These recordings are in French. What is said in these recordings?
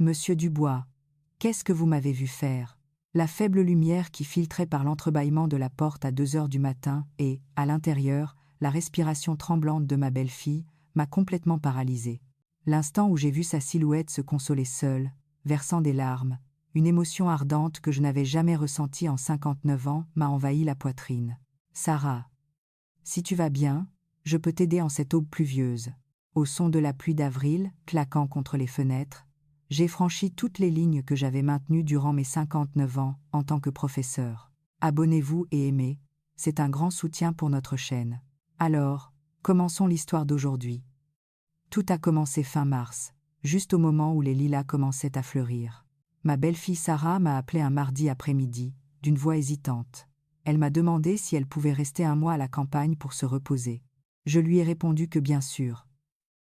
Monsieur Dubois, qu'est-ce que vous m'avez vu faire? La faible lumière qui filtrait par l'entrebâillement de la porte à 2 heures du matin et, à l'intérieur, la respiration tremblante de ma belle-fille, m'a complètement paralysée. L'instant où j'ai vu sa silhouette se consoler seule, versant des larmes, une émotion ardente que je n'avais jamais ressentie en 59 ans m'a envahi la poitrine. Sarah, si tu vas bien, je peux t'aider en cette aube pluvieuse. Au son de la pluie d'avril, claquant contre les fenêtres, j'ai franchi toutes les lignes que j'avais maintenues durant mes 59 ans en tant que professeur. Abonnez-vous et aimez, c'est un grand soutien pour notre chaîne. Alors, commençons l'histoire d'aujourd'hui. Tout a commencé fin mars, juste au moment où les lilas commençaient à fleurir. Ma belle-fille Sarah m'a appelé un mardi après-midi, d'une voix hésitante. Elle m'a demandé si elle pouvait rester un mois à la campagne pour se reposer. Je lui ai répondu que bien sûr.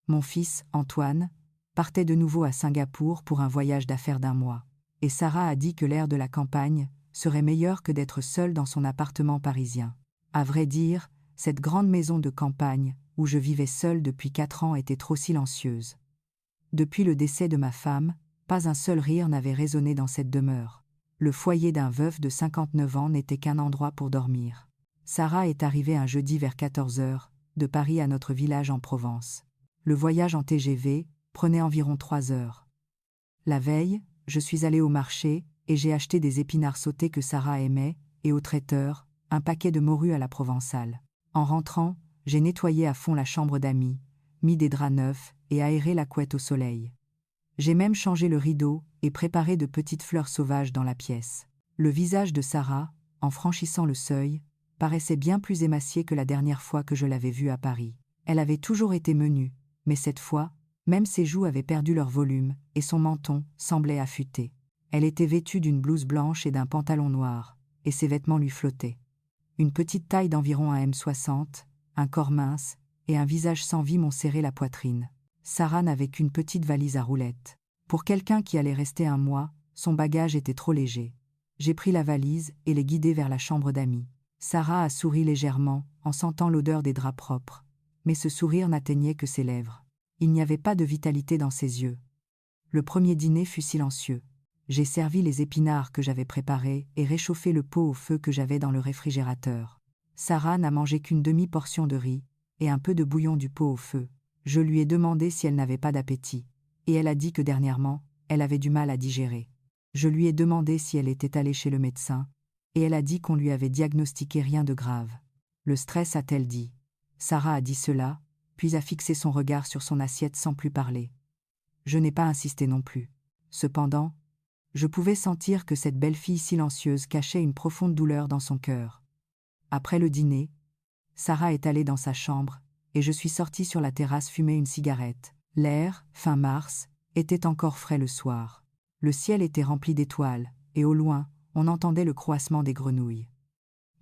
Mon fils, Antoine, partait de nouveau à Singapour pour un voyage d'affaires d'1 mois. Et Sarah a dit que l'air de la campagne serait meilleur que d'être seule dans son appartement parisien. À vrai dire, cette grande maison de campagne, où je vivais seule depuis 4 ans, était trop silencieuse. Depuis le décès de ma femme, pas un seul rire n'avait résonné dans cette demeure. Le foyer d'un veuf de 59 ans n'était qu'un endroit pour dormir. Sarah est arrivée un jeudi vers 14 heures, de Paris à notre village en Provence. Le voyage en TGV prenait environ 3 heures. La veille, je suis allée au marché et j'ai acheté des épinards sautés que Sarah aimait, et au traiteur, un paquet de morues à la provençale. En rentrant, j'ai nettoyé à fond la chambre d'amis, mis des draps neufs et aéré la couette au soleil. J'ai même changé le rideau et préparé de petites fleurs sauvages dans la pièce. Le visage de Sarah, en franchissant le seuil, paraissait bien plus émacié que la dernière fois que je l'avais vue à Paris. Elle avait toujours été menue, mais cette fois, même ses joues avaient perdu leur volume et son menton semblait affûté. Elle était vêtue d'une blouse blanche et d'un pantalon noir, et ses vêtements lui flottaient. Une petite taille d'environ 1m60, un corps mince et un visage sans vie m'ont serré la poitrine. Sarah n'avait qu'une petite valise à roulettes. Pour quelqu'un qui allait rester 1 mois, son bagage était trop léger. J'ai pris la valise et l'ai guidée vers la chambre d'amis. Sarah a souri légèrement en sentant l'odeur des draps propres, mais ce sourire n'atteignait que ses lèvres. Il n'y avait pas de vitalité dans ses yeux. Le premier dîner fut silencieux. J'ai servi les épinards que j'avais préparés et réchauffé le pot au feu que j'avais dans le réfrigérateur. Sarah n'a mangé qu'une demi-portion de riz et un peu de bouillon du pot au feu. Je lui ai demandé si elle n'avait pas d'appétit, et elle a dit que dernièrement, elle avait du mal à digérer. Je lui ai demandé si elle était allée chez le médecin, et elle a dit qu'on lui avait diagnostiqué rien de grave. Le stress, a-t-elle dit. Sarah a dit cela, puis a fixé son regard sur son assiette sans plus parler. Je n'ai pas insisté non plus. Cependant, je pouvais sentir que cette belle fille silencieuse cachait une profonde douleur dans son cœur. Après le dîner, Sarah est allée dans sa chambre, et je suis sortie sur la terrasse fumer une cigarette. L'air, fin mars, était encore frais le soir. Le ciel était rempli d'étoiles, et au loin, on entendait le croassement des grenouilles.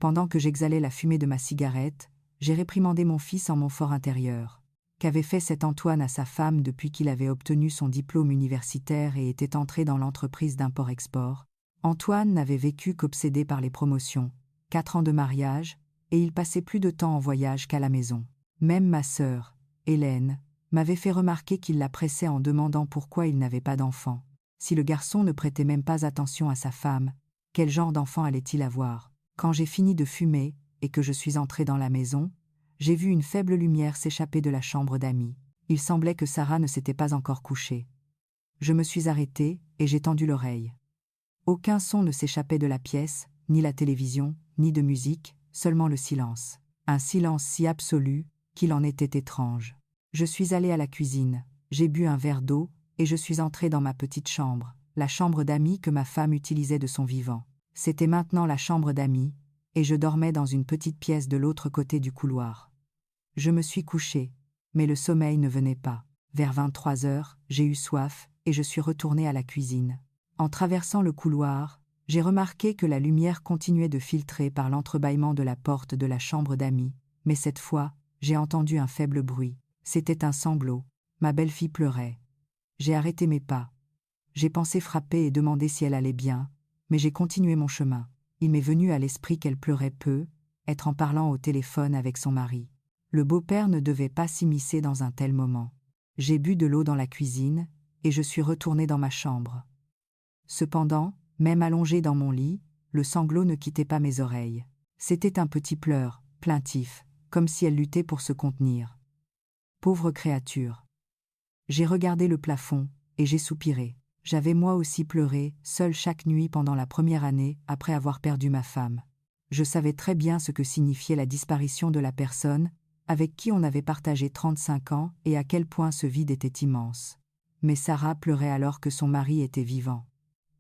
Pendant que j'exhalais la fumée de ma cigarette, j'ai réprimandé mon fils en mon fort intérieur. Qu'avait fait cet Antoine à sa femme depuis qu'il avait obtenu son diplôme universitaire et était entré dans l'entreprise d'import-export? Antoine n'avait vécu qu'obsédé par les promotions, 4 ans de mariage, et il passait plus de temps en voyage qu'à la maison. Même ma sœur, Hélène, m'avait fait remarquer qu'il la pressait en demandant pourquoi il n'avait pas d'enfant. Si le garçon ne prêtait même pas attention à sa femme, quel genre d'enfant allait-il avoir? Quand j'ai fini de fumer et que je suis entré dans la maison, j'ai vu une faible lumière s'échapper de la chambre d'amis. Il semblait que Sarah ne s'était pas encore couchée. Je me suis arrêté et j'ai tendu l'oreille. Aucun son ne s'échappait de la pièce, ni la télévision, ni de musique, seulement le silence. Un silence si absolu qu'il en était étrange. Je suis allé à la cuisine, j'ai bu un verre d'eau et je suis entré dans ma petite chambre, la chambre d'amis que ma femme utilisait de son vivant. C'était maintenant la chambre d'amis, et je dormais dans une petite pièce de l'autre côté du couloir. Je me suis couché, mais le sommeil ne venait pas. Vers 23 heures, j'ai eu soif et je suis retourné à la cuisine. En traversant le couloir, j'ai remarqué que la lumière continuait de filtrer par l'entrebâillement de la porte de la chambre d'amis, mais cette fois, j'ai entendu un faible bruit. C'était un sanglot. Ma belle-fille pleurait. J'ai arrêté mes pas. J'ai pensé frapper et demander si elle allait bien, mais j'ai continué mon chemin. Il m'est venu à l'esprit qu'elle pleurait peu, être en parlant au téléphone avec son mari. Le beau-père ne devait pas s'immiscer dans un tel moment. J'ai bu de l'eau dans la cuisine, et je suis retournée dans ma chambre. Cependant, même allongée dans mon lit, le sanglot ne quittait pas mes oreilles. C'était un petit pleur, plaintif, comme si elle luttait pour se contenir. Pauvre créature. J'ai regardé le plafond, et j'ai soupiré. J'avais moi aussi pleuré, seule chaque nuit pendant la première année, après avoir perdu ma femme. Je savais très bien ce que signifiait la disparition de la personne, avec qui on avait partagé 35 ans, et à quel point ce vide était immense. Mais Sarah pleurait alors que son mari était vivant.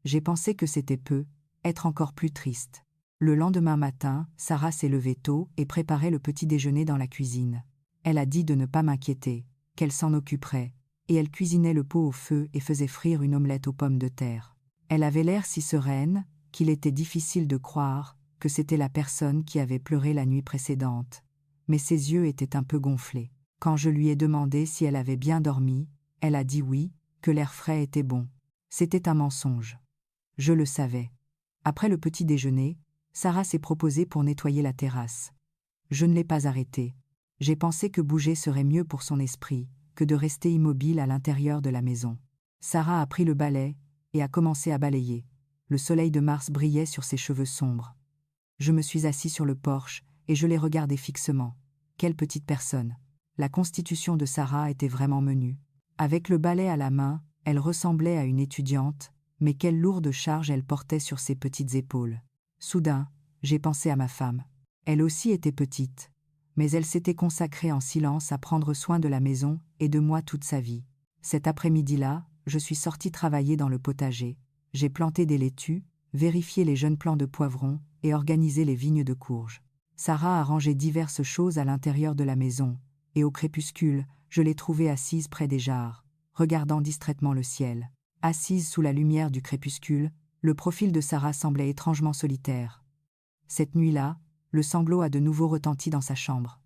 J'ai pensé que c'était peu, être encore plus triste. Le lendemain matin, Sarah s'est levée tôt et préparait le petit déjeuner dans la cuisine. Elle a dit de ne pas m'inquiéter, qu'elle s'en occuperait, et elle cuisinait le pot au feu et faisait frire une omelette aux pommes de terre. Elle avait l'air si sereine, qu'il était difficile de croire que c'était la personne qui avait pleuré la nuit précédente. Mais ses yeux étaient un peu gonflés. Quand je lui ai demandé si elle avait bien dormi, elle a dit oui, que l'air frais était bon. C'était un mensonge. Je le savais. Après le petit déjeuner, Sarah s'est proposée pour nettoyer la terrasse. Je ne l'ai pas arrêtée. J'ai pensé que bouger serait mieux pour son esprit, que de rester immobile à l'intérieur de la maison. Sarah a pris le balai et a commencé à balayer. Le soleil de mars brillait sur ses cheveux sombres. Je me suis assis sur le porche et je l'ai regardée fixement. Quelle petite personne. La constitution de Sarah était vraiment menue. Avec le balai à la main, elle ressemblait à une étudiante, mais quelle lourde charge elle portait sur ses petites épaules. Soudain, j'ai pensé à ma femme. Elle aussi était petite, mais elle s'était consacrée en silence à prendre soin de la maison et de moi toute sa vie. Cet après-midi-là, je suis sortie travailler dans le potager. J'ai planté des laitues, vérifié les jeunes plants de poivrons et organisé les vignes de courges. Sarah a rangé diverses choses à l'intérieur de la maison, et au crépuscule, je l'ai trouvée assise près des jarres, regardant distraitement le ciel. Assise sous la lumière du crépuscule, le profil de Sarah semblait étrangement solitaire. Cette nuit-là, le sanglot a de nouveau retenti dans sa chambre.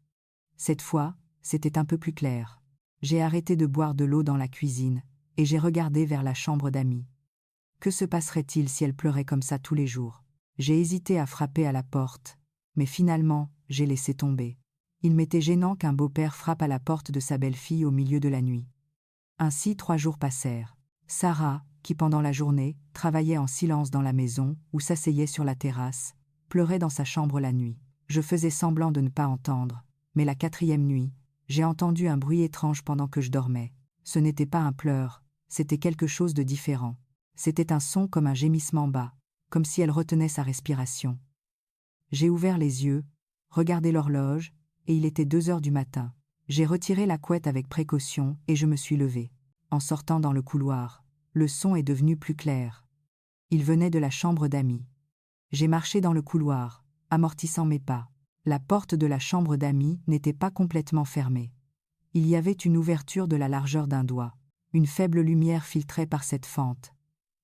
Cette fois, c'était un peu plus clair. J'ai arrêté de boire de l'eau dans la cuisine, et j'ai regardé vers la chambre d'Amy. Que se passerait-il si elle pleurait comme ça tous les jours? J'ai hésité à frapper à la porte, mais finalement, j'ai laissé tomber. Il m'était gênant qu'un beau-père frappe à la porte de sa belle-fille au milieu de la nuit. Ainsi 3 jours passèrent. Sarah, qui pendant la journée, travaillait en silence dans la maison ou s'asseyait sur la terrasse, pleurait dans sa chambre la nuit. Je faisais semblant de ne pas entendre, mais la 4e nuit, j'ai entendu un bruit étrange pendant que je dormais. Ce n'était pas un pleur, c'était quelque chose de différent. C'était un son comme un gémissement bas, comme si elle retenait sa respiration. J'ai ouvert les yeux, regardé l'horloge, et il était 2 heures du matin. J'ai retiré la couette avec précaution et je me suis levée. En sortant dans le couloir, le son est devenu plus clair. Il venait de la chambre d'Amy. J'ai marché dans le couloir, amortissant mes pas. La porte de la chambre d'Amy n'était pas complètement fermée. Il y avait une ouverture de la largeur d'un doigt. Une faible lumière filtrait par cette fente.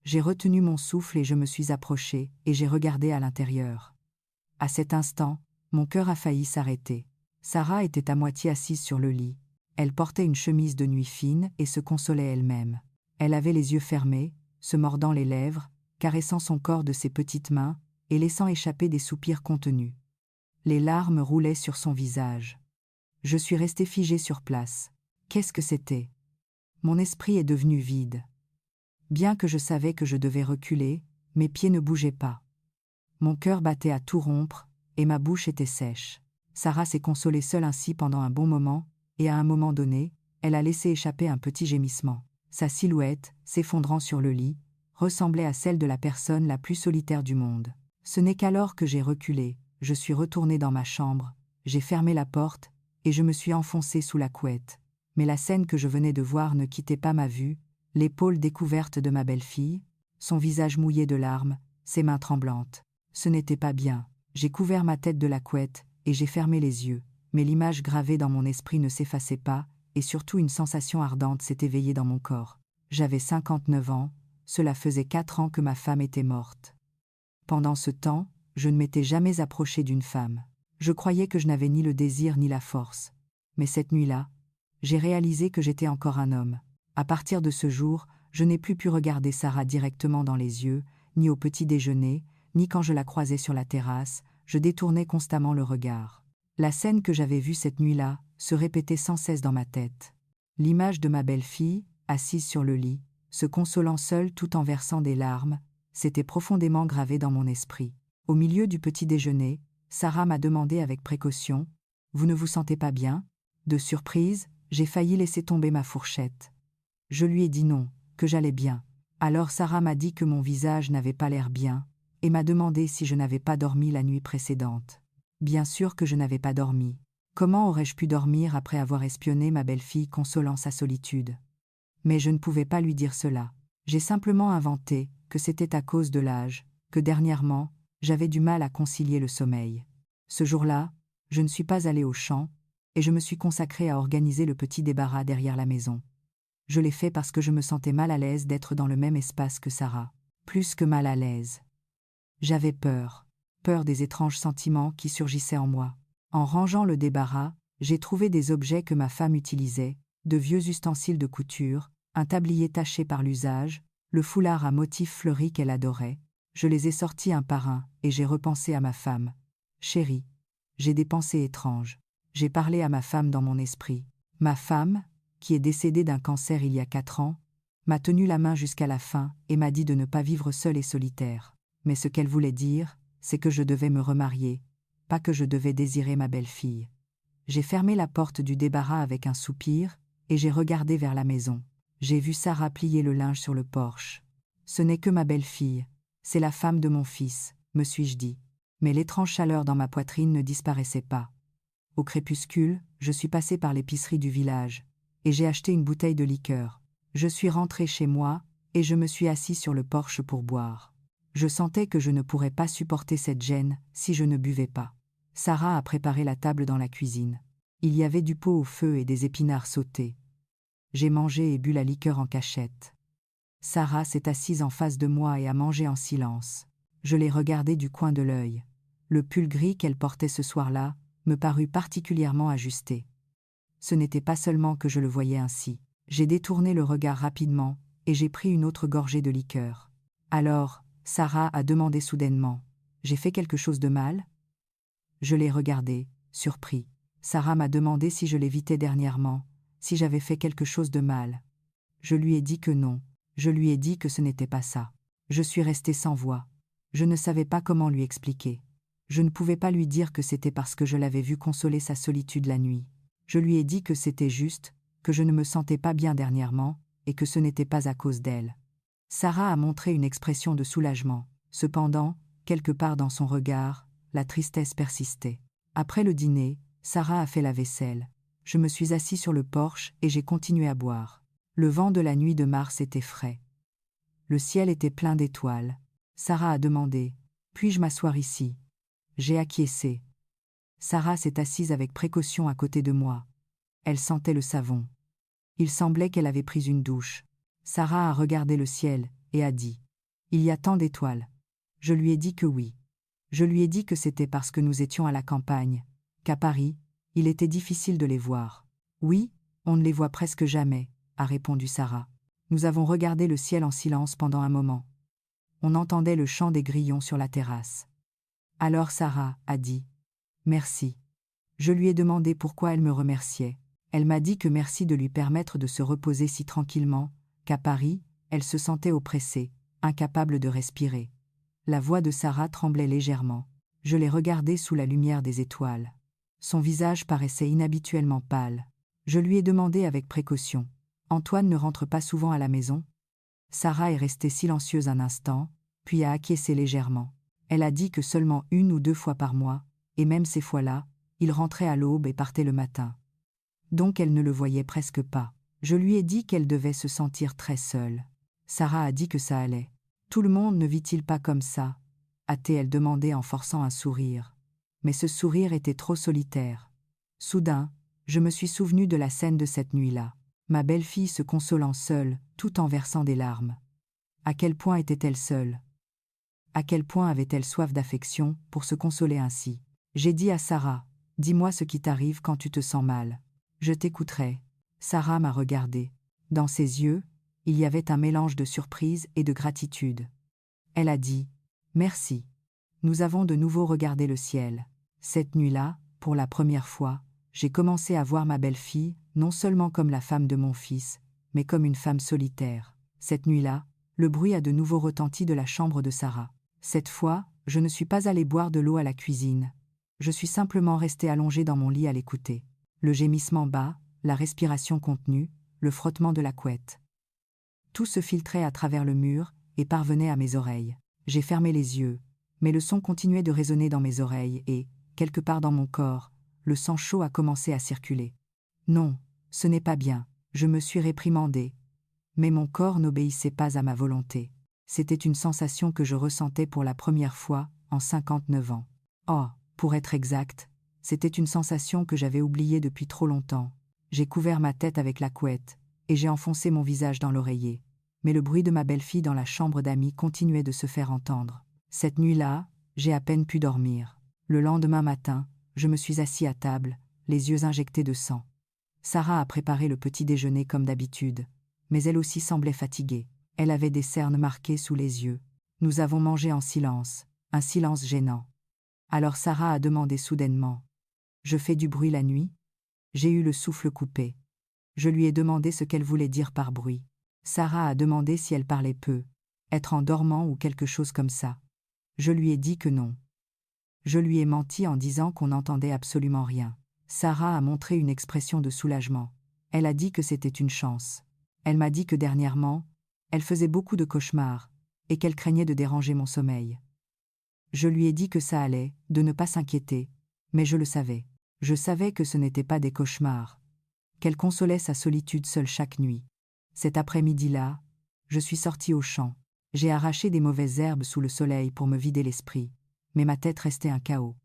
J'ai retenu mon souffle et je me suis approchée, et j'ai regardé à l'intérieur. À cet instant, mon cœur a failli s'arrêter. Sarah était à moitié assise sur le lit. Elle portait une chemise de nuit fine et se consolait elle-même. Elle avait les yeux fermés, se mordant les lèvres, caressant son corps de ses petites mains et laissant échapper des soupirs contenus. Les larmes roulaient sur son visage. Je suis restée figée sur place. Qu'est-ce que c'était? Mon esprit est devenu vide. Bien que je savais que je devais reculer, mes pieds ne bougeaient pas. Mon cœur battait à tout rompre, et ma bouche était sèche. Sarah s'est consolée seule ainsi pendant un bon moment, et à un moment donné, elle a laissé échapper un petit gémissement. Sa silhouette, s'effondrant sur le lit, ressemblait à celle de la personne la plus solitaire du monde. Ce n'est qu'alors que j'ai reculé, je suis retournée dans ma chambre, j'ai fermé la porte, et je me suis enfoncée sous la couette. Mais la scène que je venais de voir ne quittait pas ma vue, l'épaule découverte de ma belle-fille, son visage mouillé de larmes, ses mains tremblantes. Ce n'était pas bien. J'ai couvert ma tête de la couette, et j'ai fermé les yeux, mais l'image gravée dans mon esprit ne s'effaçait pas, et surtout une sensation ardente s'est éveillée dans mon corps. J'avais 59 ans, cela faisait 4 ans que ma femme était morte. Pendant ce temps, je ne m'étais jamais approchée d'une femme. Je croyais que je n'avais ni le désir ni la force. Mais cette nuit-là, j'ai réalisé que j'étais encore un homme. À partir de ce jour, je n'ai plus pu regarder Sarah directement dans les yeux, ni au petit déjeuner, ni quand je la croisais sur la terrasse, je détournais constamment le regard. La scène que j'avais vue cette nuit-là se répétait sans cesse dans ma tête. L'image de ma belle-fille, assise sur le lit, se consolant seule tout en versant des larmes, s'était profondément gravé dans mon esprit. Au milieu du petit déjeuner, Sarah m'a demandé avec précaution « Vous ne vous sentez pas bien ?» De surprise, j'ai failli laisser tomber ma fourchette. Je lui ai dit non, que j'allais bien. Alors Sarah m'a dit que mon visage n'avait pas l'air bien, et m'a demandé si je n'avais pas dormi la nuit précédente. Bien sûr que je n'avais pas dormi. Comment aurais-je pu dormir après avoir espionné ma belle-fille consolant sa solitude? Mais je ne pouvais pas lui dire cela. J'ai simplement inventé que c'était à cause de l'âge, que dernièrement, j'avais du mal à concilier le sommeil. Ce jour-là, je ne suis pas allée au champ, et je me suis consacrée à organiser le petit débarras derrière la maison. Je l'ai fait parce que je me sentais mal à l'aise d'être dans le même espace que Sarah. Plus que mal à l'aise. J'avais peur des étranges sentiments qui surgissaient en moi. En rangeant le débarras, j'ai trouvé des objets que ma femme utilisait, de vieux ustensiles de couture, un tablier taché par l'usage, le foulard à motifs fleuris qu'elle adorait. Je les ai sortis un par un, et j'ai repensé à ma femme. Chérie, j'ai des pensées étranges. J'ai parlé à ma femme dans mon esprit. Ma femme, qui est décédée d'un cancer il y a 4 ans, m'a tenu la main jusqu'à la fin et m'a dit de ne pas vivre seule et solitaire. Mais ce qu'elle voulait dire, c'est que je devais me remarier, pas que je devais désirer ma belle-fille. J'ai fermé la porte du débarras avec un soupir, et j'ai regardé vers la maison. J'ai vu Sarah plier le linge sur le porche. Ce n'est que ma belle-fille, c'est la femme de mon fils, me suis-je dit. Mais l'étrange chaleur dans ma poitrine ne disparaissait pas. Au crépuscule, je suis passé par l'épicerie du village, et j'ai acheté une bouteille de liqueur. Je suis rentré chez moi, et je me suis assis sur le porche pour boire. Je sentais que je ne pourrais pas supporter cette gêne si je ne buvais pas. Sarah a préparé la table dans la cuisine. Il y avait du pot au feu et des épinards sautés. J'ai mangé et bu la liqueur en cachette. Sarah s'est assise en face de moi et a mangé en silence. Je l'ai regardée du coin de l'œil. Le pull gris qu'elle portait ce soir-là me parut particulièrement ajusté. Ce n'était pas seulement que je le voyais ainsi. J'ai détourné le regard rapidement, et j'ai pris une autre gorgée de liqueur. Alors, Sarah a demandé soudainement « J'ai fait quelque chose de mal ?» Je l'ai regardée, surpris. Sarah m'a demandé si je l'évitais dernièrement, si j'avais fait quelque chose de mal. Je lui ai dit que non. Je lui ai dit que ce n'était pas ça. Je suis restée sans voix. Je ne savais pas comment lui expliquer. Je ne pouvais pas lui dire que c'était parce que je l'avais vue consoler sa solitude la nuit. Je lui ai dit que c'était juste, que je ne me sentais pas bien dernièrement, et que ce n'était pas à cause d'elle. Sarah a montré une expression de soulagement. Cependant, quelque part dans son regard, la tristesse persistait. Après le dîner, Sarah a fait la vaisselle. Je me suis assis sur le porche et j'ai continué à boire. Le vent de la nuit de mars était frais. Le ciel était plein d'étoiles. Sarah a demandé « Puis-je m'asseoir ici ?» J'ai acquiescé. Sarah s'est assise avec précaution à côté de moi. Elle sentait le savon. Il semblait qu'elle avait pris une douche. Sarah a regardé le ciel et a dit « Il y a tant d'étoiles. » Je lui ai dit que oui. Je lui ai dit que c'était parce que nous étions à la campagne, qu'à Paris, il était difficile de les voir. « Oui, on ne les voit presque jamais, » a répondu Sarah. Nous avons regardé le ciel en silence pendant un moment. On entendait le chant des grillons sur la terrasse. Alors Sarah a dit « Merci ». Je lui ai demandé pourquoi elle me remerciait. Elle m'a dit que merci de lui permettre de se reposer si tranquillement, qu'à Paris, elle se sentait oppressée, incapable de respirer. La voix de Sarah tremblait légèrement. Je l'ai regardée sous la lumière des étoiles. Son visage paraissait inhabituellement pâle. Je lui ai demandé avec précaution « Antoine ne rentre pas souvent à la maison ?» Sarah est restée silencieuse un instant, puis a acquiescé légèrement. Elle a dit que seulement 1 ou 2 fois par mois, et même ces fois-là, il rentrait à l'aube et partait le matin. Donc elle ne le voyait presque pas. Je lui ai dit qu'elle devait se sentir très seule. Sarah a dit que ça allait. « Tout le monde ne vit-il pas comme ça ?» a-t-elle demandé en forçant un sourire. Mais ce sourire était trop solitaire. Soudain, je me suis souvenu de la scène de cette nuit-là. Ma belle-fille se consolant seule, tout en versant des larmes. À quel point était-elle seule? À quel point avait-elle soif d'affection pour se consoler ainsi? J'ai dit à Sarah, « Dis-moi ce qui t'arrive quand tu te sens mal. Je t'écouterai. » Sarah m'a regardée. Dans ses yeux, il y avait un mélange de surprise et de gratitude. Elle a dit, « Merci. » Nous avons de nouveau regardé le ciel. Cette nuit-là, pour la première fois, j'ai commencé à voir ma belle-fille, non seulement comme la femme de mon fils, mais comme une femme solitaire. Cette nuit-là, le bruit a de nouveau retenti de la chambre de Sarah. Cette fois, je ne suis pas allé boire de l'eau à la cuisine. Je suis simplement resté allongé dans mon lit à l'écouter. Le gémissement bas, la respiration contenue, le frottement de la couette. Tout se filtrait à travers le mur et parvenait à mes oreilles. J'ai fermé les yeux, mais le son continuait de résonner dans mes oreilles et, quelque part dans mon corps, le sang chaud a commencé à circuler. Non, ce n'est pas bien, je me suis réprimandé. Mais mon corps n'obéissait pas à ma volonté. C'était une sensation que je ressentais pour la première fois, en 59 ans. Oh, pour être exact, c'était une sensation que j'avais oubliée depuis trop longtemps. J'ai couvert ma tête avec la couette, et j'ai enfoncé mon visage dans l'oreiller. Mais le bruit de ma belle-fille dans la chambre d'amis continuait de se faire entendre. Cette nuit-là, j'ai à peine pu dormir. Le lendemain matin, je me suis assis à table, les yeux injectés de sang. Sarah a préparé le petit déjeuner comme d'habitude, mais elle aussi semblait fatiguée. Elle avait des cernes marquées sous les yeux. Nous avons mangé en silence, un silence gênant. Alors Sarah a demandé soudainement. « Je fais du bruit la nuit ?» J'ai eu le souffle coupé. Je lui ai demandé ce qu'elle voulait dire par bruit. Sarah a demandé si elle parlait peu, être en dormant ou quelque chose comme ça. Je lui ai dit que non. Je lui ai menti en disant qu'on n'entendait absolument rien. Sarah a montré une expression de soulagement. Elle a dit que c'était une chance. Elle m'a dit que dernièrement, elle faisait beaucoup de cauchemars, et qu'elle craignait de déranger mon sommeil. Je lui ai dit que ça allait, de ne pas s'inquiéter, mais je le savais. Je savais que ce n'était pas des cauchemars, qu'elle consolait sa solitude seule chaque nuit. Cet après-midi-là, je suis sorti au champ. J'ai arraché des mauvaises herbes sous le soleil pour me vider l'esprit, mais ma tête restait un chaos.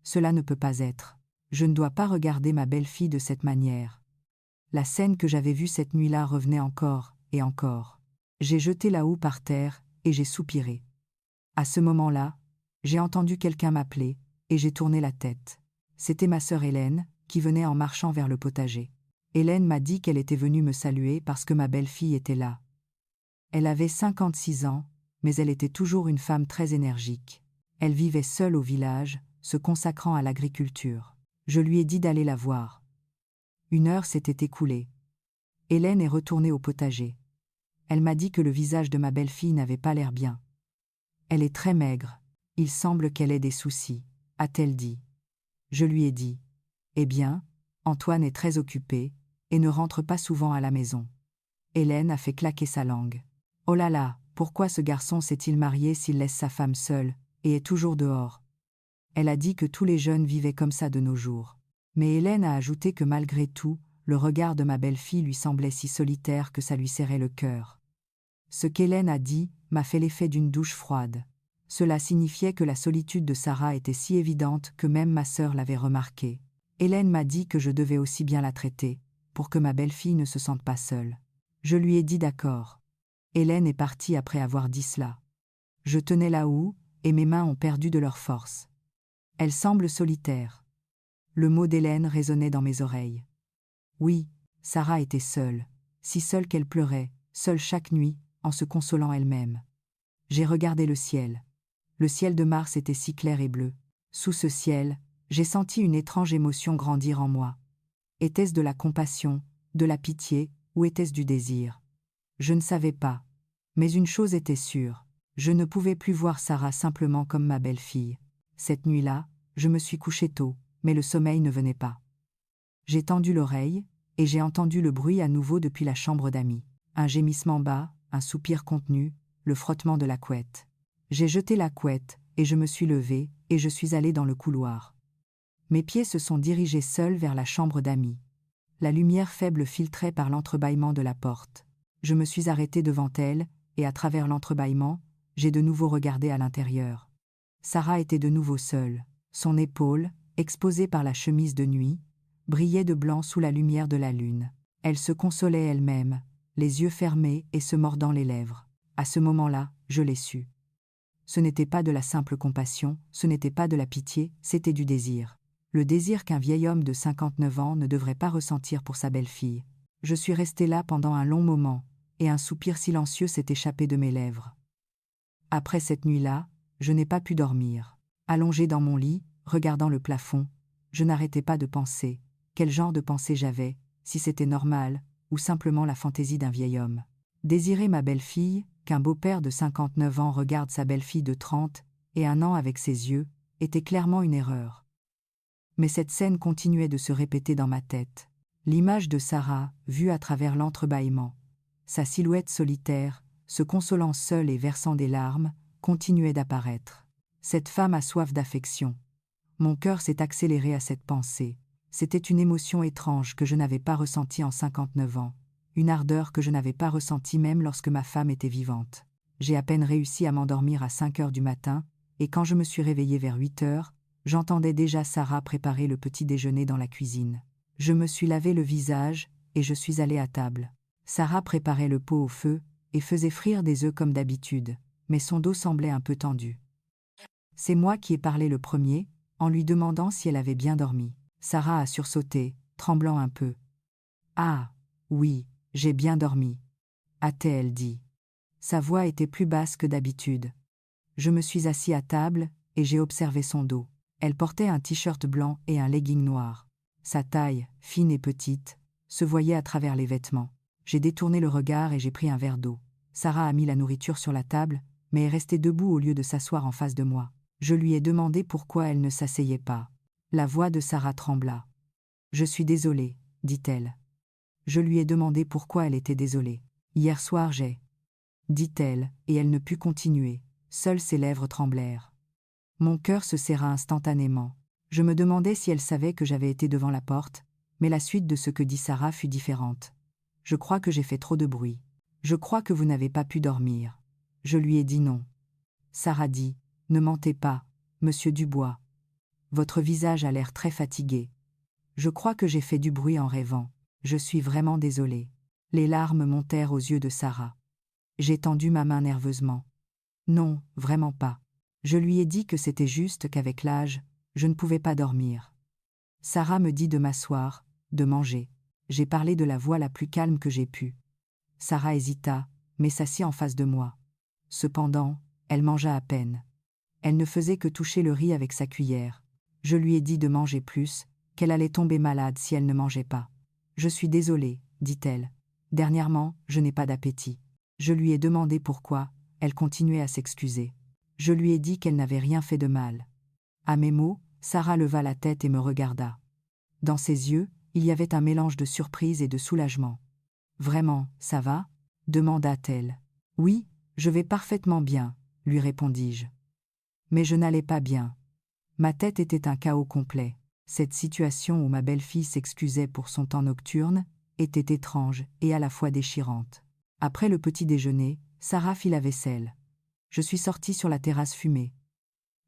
Cela ne peut pas être. Je ne dois pas regarder ma belle-fille de cette manière. La scène que j'avais vue cette nuit-là revenait encore et encore. J'ai jeté la houe par terre et j'ai soupiré. À ce moment-là, j'ai entendu quelqu'un m'appeler et j'ai tourné la tête. C'était ma sœur Hélène, qui venait en marchant vers le potager. Hélène m'a dit qu'elle était venue me saluer parce que ma belle-fille était là. Elle avait 56 ans, mais elle était toujours une femme très énergique. Elle vivait seule au village, se consacrant à l'agriculture. Je lui ai dit d'aller la voir. 1 heure s'était écoulée. Hélène est retournée au potager. Elle m'a dit que le visage de ma belle-fille n'avait pas l'air bien. Elle est très maigre. Il semble qu'elle ait des soucis, a-t-elle dit. Je lui ai dit. Eh bien, Antoine est très occupé et ne rentre pas souvent à la maison. Hélène a fait claquer sa langue. Oh là là, pourquoi ce garçon s'est-il marié s'il laisse sa femme seule et est toujours dehors? Elle a dit que tous les jeunes vivaient comme ça de nos jours. Mais Hélène a ajouté que malgré tout, le regard de ma belle-fille lui semblait si solitaire que ça lui serrait le cœur. Ce qu'Hélène a dit m'a fait l'effet d'une douche froide. Cela signifiait que la solitude de Sarah était si évidente que même ma sœur l'avait remarqué. Hélène m'a dit que je devais aussi bien la traiter, pour que ma belle-fille ne se sente pas seule. Je lui ai dit d'accord. Hélène est partie après avoir dit cela. Je tenais la houe, et mes mains ont perdu de leur force. Elle semble solitaire. Le mot d'Hélène résonnait dans mes oreilles. Oui, Sarah était seule, si seule qu'elle pleurait, seule chaque nuit, en se consolant elle-même. J'ai regardé le ciel. Le ciel de Mars était si clair et bleu. Sous ce ciel, j'ai senti une étrange émotion grandir en moi. Était-ce de la compassion, de la pitié, ou était-ce du désir? Je ne savais pas. Mais une chose était sûre, je ne pouvais plus voir Sarah simplement comme ma belle-fille. Cette nuit-là, je me suis couché tôt, mais le sommeil ne venait pas. J'ai tendu l'oreille, et j'ai entendu le bruit à nouveau depuis la chambre d'amis. Un gémissement bas, un soupir contenu, le frottement de la couette. J'ai jeté la couette, et je me suis levé, et je suis allé dans le couloir. Mes pieds se sont dirigés seuls vers la chambre d'amis. La lumière faible filtrait par l'entrebâillement de la porte. Je me suis arrêté devant elle, et à travers l'entrebâillement, j'ai de nouveau regardé à l'intérieur. Sarah était de nouveau seule. Son épaule, exposée par la chemise de nuit, brillait de blanc sous la lumière de la lune. Elle se consolait elle-même, les yeux fermés et se mordant les lèvres. À ce moment-là, je l'ai su. Ce n'était pas de la simple compassion, ce n'était pas de la pitié, c'était du désir. Le désir qu'un vieil homme de 59 ans ne devrait pas ressentir pour sa belle-fille. Je suis resté là pendant un long moment, et un soupir silencieux s'est échappé de mes lèvres. Après cette nuit-là, je n'ai pas pu dormir. Allongé dans mon lit, regardant le plafond, je n'arrêtais pas de penser. Quel genre de pensée j'avais, si c'était normal, ou simplement la fantaisie d'un vieil homme. Désirer ma belle-fille, qu'un beau-père de 59 ans regarde sa belle-fille de 31 ans avec ses yeux, était clairement une erreur. Mais cette scène continuait de se répéter dans ma tête. L'image de Sarah, vue à travers l'entrebâillement, sa silhouette solitaire, se consolant seule et versant des larmes, continuait d'apparaître. Cette femme a soif d'affection. Mon cœur s'est accéléré à cette pensée. C'était une émotion étrange que je n'avais pas ressentie en 59 ans, une ardeur que je n'avais pas ressentie même lorsque ma femme était vivante. J'ai à peine réussi à m'endormir à 5 heures du matin, et quand je me suis réveillé vers 8 heures, j'entendais déjà Sarah préparer le petit déjeuner dans la cuisine. Je me suis lavé le visage, et je suis allé à table. Sarah préparait le pot au feu, et faisait frire des œufs comme d'habitude, mais son dos semblait un peu tendu. C'est moi qui ai parlé le premier, en lui demandant si elle avait bien dormi. Sarah a sursauté, tremblant un peu. « Ah, oui, j'ai bien dormi », a-t-elle dit. Sa voix était plus basse que d'habitude. Je me suis assis à table, et j'ai observé son dos. Elle portait un t-shirt blanc et un legging noir. Sa taille, fine et petite, se voyait à travers les vêtements. J'ai détourné le regard et j'ai pris un verre d'eau. Sarah a mis la nourriture sur la table, mais est restée debout au lieu de s'asseoir en face de moi. Je lui ai demandé pourquoi elle ne s'asseyait pas. La voix de Sarah trembla. « Je suis désolée, dit-elle. » Je lui ai demandé pourquoi elle était désolée. « Hier soir j'ai... » dit-elle, et elle ne put continuer. Seules ses lèvres tremblèrent. Mon cœur se serra instantanément. Je me demandais si elle savait que j'avais été devant la porte, mais la suite de ce que dit Sarah fut différente. « Je crois que j'ai fait trop de bruit. Je crois que vous n'avez pas pu dormir. » Je lui ai dit non. Sarah dit « Ne mentez pas, monsieur Dubois. Votre visage a l'air très fatigué. Je crois que j'ai fait du bruit en rêvant. Je suis vraiment désolée. » Les larmes montèrent aux yeux de Sarah. J'ai tendu ma main nerveusement. « Non, vraiment pas. » Je lui ai dit que c'était juste qu'avec l'âge, je ne pouvais pas dormir. Sarah me dit de m'asseoir, de manger. J'ai parlé de la voix la plus calme que j'ai pu. Sarah hésita, mais s'assit en face de moi. Cependant, elle mangea à peine. Elle ne faisait que toucher le riz avec sa cuillère. Je lui ai dit de manger plus, qu'elle allait tomber malade si elle ne mangeait pas. « Je suis désolée, » dit-elle. « Dernièrement, je n'ai pas d'appétit. » Je lui ai demandé pourquoi, elle continuait à s'excuser. Je lui ai dit qu'elle n'avait rien fait de mal. À mes mots, Sarah leva la tête et me regarda. Dans ses yeux, il y avait un mélange de surprise et de soulagement. « Vraiment, ça va ?» demanda-t-elle. « Oui, je vais parfaitement bien, » lui répondis-je. Mais je n'allais pas bien. Ma tête était un chaos complet. Cette situation où ma belle-fille s'excusait pour son temps nocturne était étrange et à la fois déchirante. Après le petit déjeuner, Sarah fit la vaisselle. Je suis sortie sur la terrasse fumer.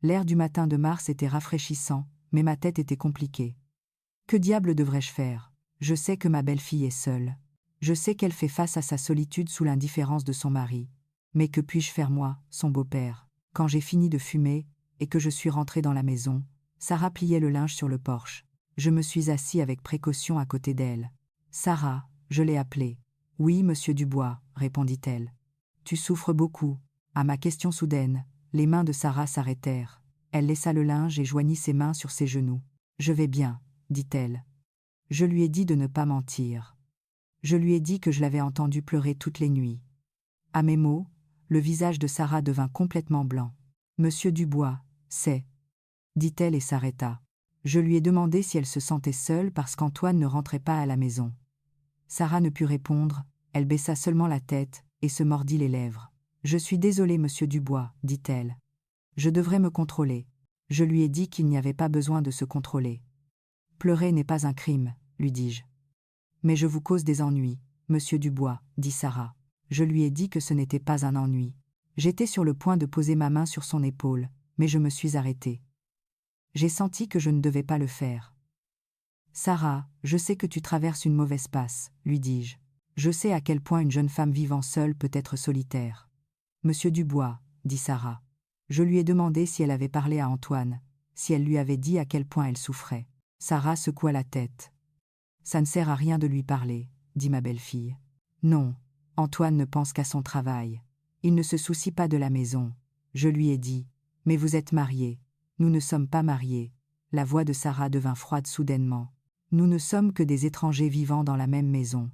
L'air du matin de mars était rafraîchissant, mais ma tête était compliquée. Que diable devrais-je faire? Je sais que ma belle-fille est seule. Je sais qu'elle fait face à sa solitude sous l'indifférence de son mari. Mais que puis-je faire moi, son beau-père? Quand j'ai fini de fumer, et que je suis rentrée dans la maison, Sarah pliait le linge sur le porche. Je me suis assis avec précaution à côté d'elle. « Sarah, je l'ai appelée. »« Oui, monsieur Dubois, » répondit-elle. « Tu souffres beaucoup. » À ma question soudaine, les mains de Sarah s'arrêtèrent. Elle laissa le linge et joignit ses mains sur ses genoux. « Je vais bien, » dit-elle. Je lui ai dit de ne pas mentir. Je lui ai dit que je l'avais entendue pleurer toutes les nuits. À mes mots, le visage de Sarah devint complètement blanc. « Monsieur Dubois, c'est... » dit-elle et s'arrêta. Je lui ai demandé si elle se sentait seule parce qu'Antoine ne rentrait pas à la maison. Sarah ne put répondre, elle baissa seulement la tête et se mordit les lèvres. « Je suis désolée, monsieur Dubois, » dit-elle. « Je devrais me contrôler. » Je lui ai dit qu'il n'y avait pas besoin de se contrôler. « Pleurer n'est pas un crime, » lui dis-je. « Mais je vous cause des ennuis, monsieur Dubois, » dit Sarah. Je lui ai dit que ce n'était pas un ennui. J'étais sur le point de poser ma main sur son épaule, mais je me suis arrêtée. J'ai senti que je ne devais pas le faire. « Sarah, je sais que tu traverses une mauvaise passe, » lui dis-je. Je sais à quel point une jeune femme vivant seule peut être solitaire. « Monsieur Dubois, » dit Sarah. Je lui ai demandé si elle avait parlé à Antoine, si elle lui avait dit à quel point elle souffrait. Sarah secoua la tête. « Ça ne sert à rien de lui parler, » dit ma belle-fille. « Non, Antoine ne pense qu'à son travail. Il ne se soucie pas de la maison. » Je lui ai dit. « Mais vous êtes mariés. » « Nous ne sommes pas mariés. » La voix de Sarah devint froide soudainement. « Nous ne sommes que des étrangers vivant dans la même maison. »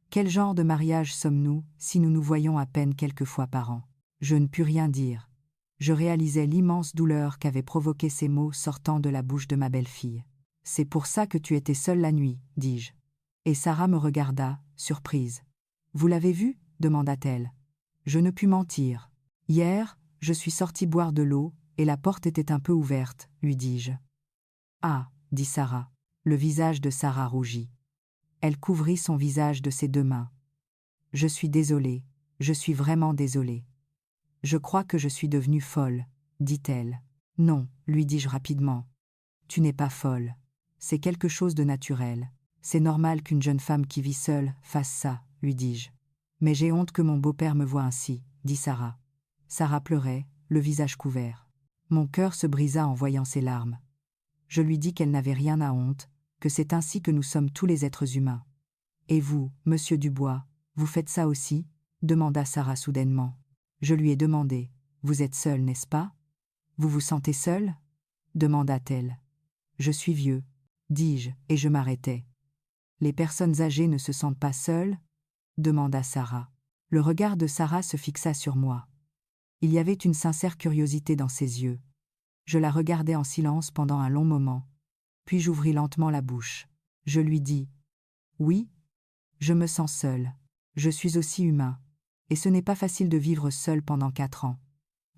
Quel genre de mariage sommes-nous, si nous nous voyons à peine quelques fois par an? Je ne pus rien dire. Je réalisais l'immense douleur qu'avaient provoqué ces mots sortant de la bouche de ma belle-fille. C'est pour ça que tu étais seule la nuit, dis-je. Et Sarah me regarda, surprise. Vous l'avez vu? Demanda-t-elle. Je ne pus mentir. Hier, je suis sortie boire de l'eau, et la porte était un peu ouverte, lui dis-je. Ah, dit Sarah. Le visage de Sarah rougit. Elle couvrit son visage de ses deux mains. Je suis désolée, je suis vraiment désolée. Je crois que je suis devenue folle, dit-elle. Non, lui dis-je rapidement. Tu n'es pas folle. C'est quelque chose de naturel. C'est normal qu'une jeune femme qui vit seule fasse ça, lui dis-je. Mais j'ai honte que mon beau-père me voie ainsi, dit Sarah. Sarah pleurait, le visage couvert. Mon cœur se brisa en voyant ses larmes. Je lui dis qu'elle n'avait rien à honte, que c'est ainsi que nous sommes tous les êtres humains. Et vous, monsieur Dubois, vous faites ça aussi? Demanda Sarah soudainement. Je lui ai demandé. Vous êtes seul, n'est-ce pas? Vous vous sentez seul? Demanda-t-elle. Je suis vieux, dis-je, et je m'arrêtai. Les personnes âgées ne se sentent pas seules? Demanda Sarah. Le regard de Sarah se fixa sur moi. Il y avait une sincère curiosité dans ses yeux. Je la regardai en silence pendant un long moment. Puis j'ouvris lentement la bouche. Je lui dis. Oui, je me sens seule. Je suis aussi humain. Et ce n'est pas facile de vivre seul pendant 4 ans.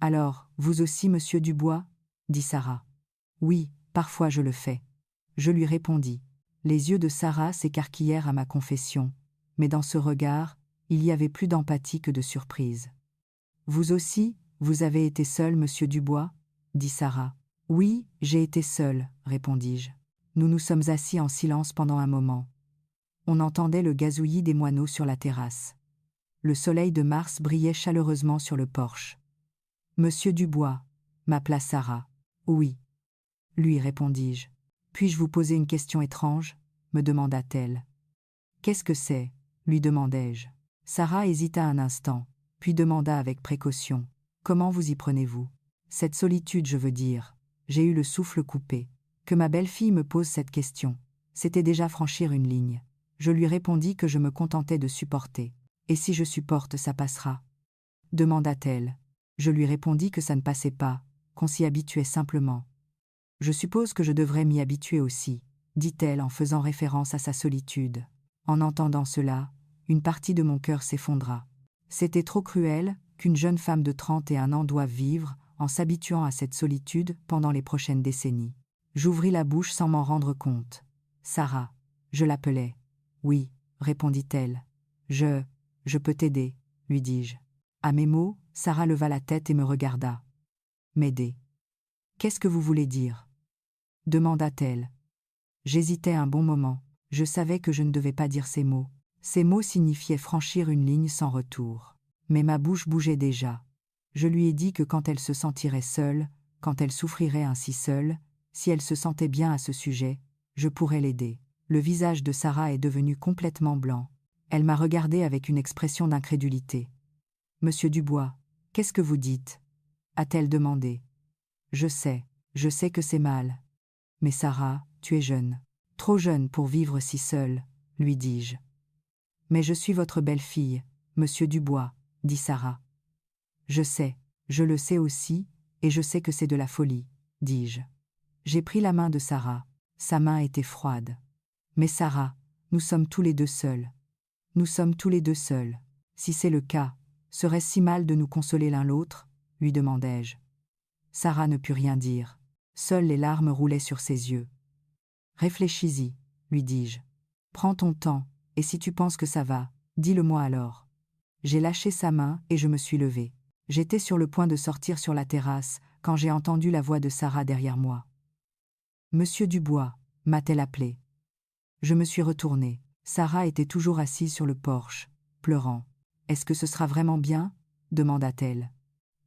Alors, vous aussi, monsieur Dubois? Dit Sarah. Oui, parfois je le fais. Je lui répondis. Les yeux de Sarah s'écarquillèrent à ma confession, mais dans ce regard, il y avait plus d'empathie que de surprise. Vous aussi, vous avez été seul, monsieur Dubois? Dit Sarah. Oui, j'ai été seule, répondis-je. Nous nous sommes assis en silence pendant un moment. On entendait le gazouillis des moineaux sur la terrasse. Le soleil de mars brillait chaleureusement sur le porche. Monsieur Dubois, m'appela Sarah. Oui. Lui répondis-je. Puis-je vous poser une question étrange? Me demanda-t-elle. Qu'est-ce que c'est? Lui demandai-je. Sarah hésita un instant, puis demanda avec précaution. Comment vous y prenez-vous? Cette solitude, je veux dire. J'ai eu le souffle coupé. Que ma belle-fille me pose cette question. C'était déjà franchir une ligne. Je lui répondis que je me contentais de supporter. Et si je supporte, ça passera? Demanda-t-elle. Je lui répondis que ça ne passait pas, qu'on s'y habituait simplement. Je suppose que je devrais m'y habituer aussi, dit-elle en faisant référence à sa solitude. En entendant cela, une partie de mon cœur s'effondra. C'était trop cruel qu'une jeune femme de 31 ans doive vivre en s'habituant à cette solitude pendant les prochaines décennies. J'ouvris la bouche sans m'en rendre compte. Sarah, je l'appelais. Oui, répondit-elle. Je peux t'aider, lui dis-je. À mes mots, Sarah leva la tête et me regarda. M'aider. Qu'est-ce que vous voulez dire? Demanda-t-elle. J'hésitais un bon moment. Je savais que je ne devais pas dire ces mots. Ces mots signifiaient franchir une ligne sans retour. Mais ma bouche bougeait déjà. Je lui ai dit que quand elle se sentirait seule, quand elle souffrirait ainsi seule, si elle se sentait bien à ce sujet, je pourrais l'aider. Le visage de Sarah est devenu complètement blanc. Elle m'a regardé avec une expression d'incrédulité. « Monsieur Dubois, qu'est-ce que vous dites ?» a-t-elle demandé. Je sais que c'est mal. Mais Sarah, tu es jeune. Trop jeune pour vivre si seule, lui dis-je. Mais je suis votre belle-fille, monsieur Dubois, dit Sarah. Je le sais aussi, et je sais que c'est de la folie, dis-je. J'ai pris la main de Sarah. Sa main était froide. Mais Sarah, nous sommes tous les deux seuls. Nous sommes tous les deux seuls. Si c'est le cas, serait-ce si mal de nous consoler l'un l'autre? Lui demandai-je. Sarah ne put rien dire. Seules les larmes roulaient sur ses yeux. Réfléchis-y, lui dis-je. Prends ton temps, et si tu penses que ça va, dis-le-moi alors. J'ai lâché sa main et je me suis levée. J'étais sur le point de sortir sur la terrasse quand j'ai entendu la voix de Sarah derrière moi. Monsieur Dubois, m'a-t-elle appelé. Je me suis retournée. Sarah était toujours assise sur le porche, pleurant. Est-ce que ce sera vraiment bien? Demanda-t-elle.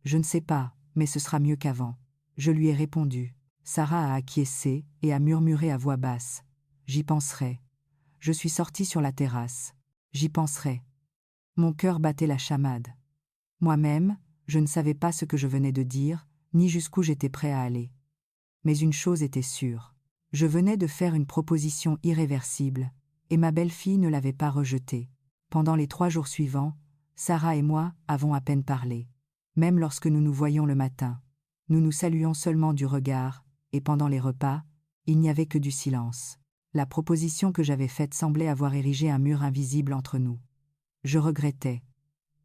Je ne sais pas, mais ce sera mieux qu'avant. Je lui ai répondu. Sarah a acquiescé et a murmuré à voix basse. J'y penserai. Je suis sortie sur la terrasse. J'y penserai. Mon cœur battait la chamade. Moi-même, je ne savais pas ce que je venais de dire, ni jusqu'où j'étais prêt à aller. Mais une chose était sûre. Je venais de faire une proposition irréversible, et ma belle-fille ne l'avait pas rejetée. Pendant les 3 jours suivants, Sarah et moi avons à peine parlé. Même lorsque nous nous voyions le matin, nous nous saluions seulement du regard, et pendant les repas, il n'y avait que du silence. La proposition que j'avais faite semblait avoir érigé un mur invisible entre nous. Je regrettais.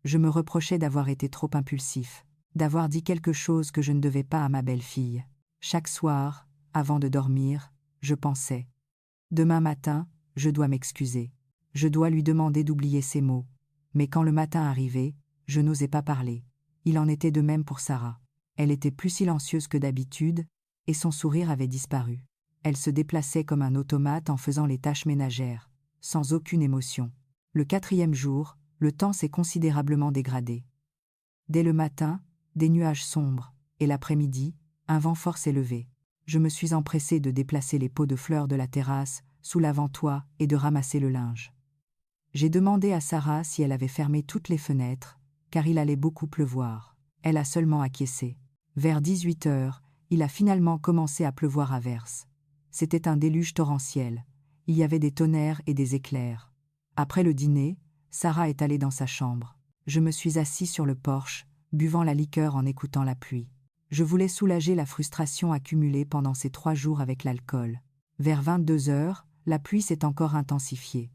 Je me reprochais d'avoir été trop impulsif, d'avoir dit quelque chose que je ne devais pas à ma belle-fille. Chaque soir, avant de dormir, je pensais. Demain matin, je dois m'excuser. Je dois lui demander d'oublier ces mots. Mais quand le matin arrivait, je n'osais pas parler. Il en était de même pour Sarah. Elle était plus silencieuse que d'habitude, et son sourire avait disparu. Elle se déplaçait comme un automate en faisant les tâches ménagères, sans aucune émotion. Le 4e jour, le temps s'est considérablement dégradé. Dès le matin, des nuages sombres, et l'après-midi, un vent fort s'est levé. Je me suis empressé de déplacer les pots de fleurs de la terrasse, sous l'avant-toit, et de ramasser le linge. J'ai demandé à Sarah si elle avait fermé toutes les fenêtres, car il allait beaucoup pleuvoir. Elle a seulement acquiescé. Vers 18 heures, il a finalement commencé à pleuvoir à verse. C'était un déluge torrentiel. Il y avait des tonnerres et des éclairs. Après le dîner, Sarah est allée dans sa chambre. Je me suis assis sur le porche, buvant la liqueur en écoutant la pluie. Je voulais soulager la frustration accumulée pendant ces 3 jours avec l'alcool. Vers 22 heures, la pluie s'est encore intensifiée.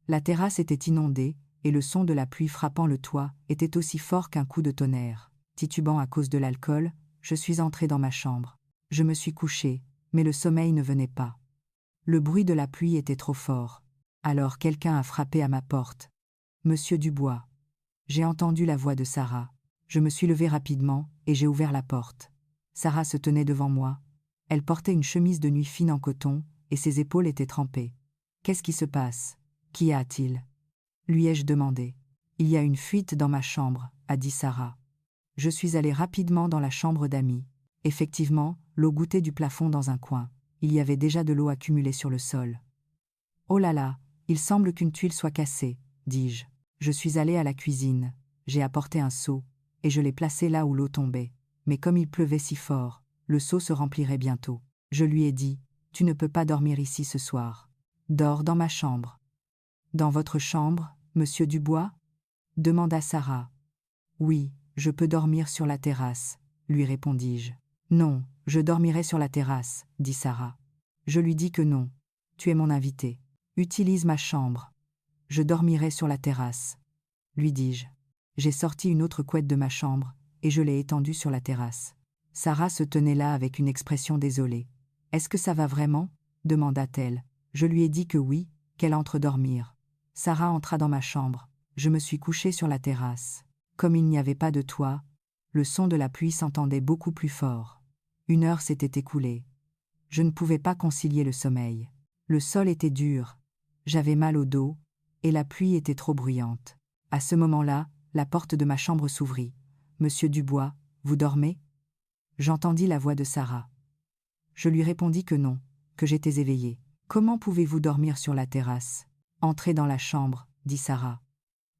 La terrasse était inondée, et le son de la pluie frappant le toit était aussi fort qu'un coup de tonnerre. Titubant à cause de l'alcool, je suis entré dans ma chambre. Je me suis couché, mais le sommeil ne venait pas. Le bruit de la pluie était trop fort. Alors quelqu'un a frappé à ma porte. Monsieur Dubois. J'ai entendu la voix de Sarah. Je me suis levé rapidement, et j'ai ouvert la porte. Sarah se tenait devant moi. Elle portait une chemise de nuit fine en coton, et ses épaules étaient trempées. « Qu'est-ce qui se passe ? Qu'y a-t-il » lui ai-je demandé. « Il y a une fuite dans ma chambre » a dit Sarah. Je suis allé rapidement dans la chambre d'Amy. Effectivement, l'eau gouttait du plafond dans un coin. Il y avait déjà de l'eau accumulée sur le sol. « Oh là là, il semble qu'une tuile soit cassée » dis-je. Je suis allé à la cuisine. J'ai apporté un seau, et je l'ai placé là où l'eau tombait. Mais comme il pleuvait si fort, le seau se remplirait bientôt. Je lui ai dit, « Tu ne peux pas dormir ici ce soir. Dors dans ma chambre. » « Dans votre chambre, monsieur Dubois » demanda Sarah. « Oui, je peux dormir sur la terrasse, » lui répondis-je. « Non, je dormirai sur la terrasse, » dit Sarah. Je lui dis que non. « Tu es mon invité. Utilise ma chambre. »« Je dormirai sur la terrasse, » lui dis-je. J'ai sorti une autre couette de ma chambre, et je l'ai étendue sur la terrasse. Sarah se tenait là avec une expression désolée. « Est-ce que ça va vraiment » demanda-t-elle. Je lui ai dit que oui, qu'elle entre dormir. Sarah entra dans ma chambre. Je me suis couché sur la terrasse. Comme il n'y avait pas de toit, le son de la pluie s'entendait beaucoup plus fort. 1 heure s'était écoulée. Je ne pouvais pas concilier le sommeil. Le sol était dur, j'avais mal au dos, et la pluie était trop bruyante. À ce moment-là, la porte de ma chambre s'ouvrit. « Monsieur Dubois, vous dormez » J'entendis la voix de Sarah. Je lui répondis que non, que j'étais éveillée. « Comment pouvez-vous dormir sur la terrasse ?»« Entrez dans la chambre, » dit Sarah.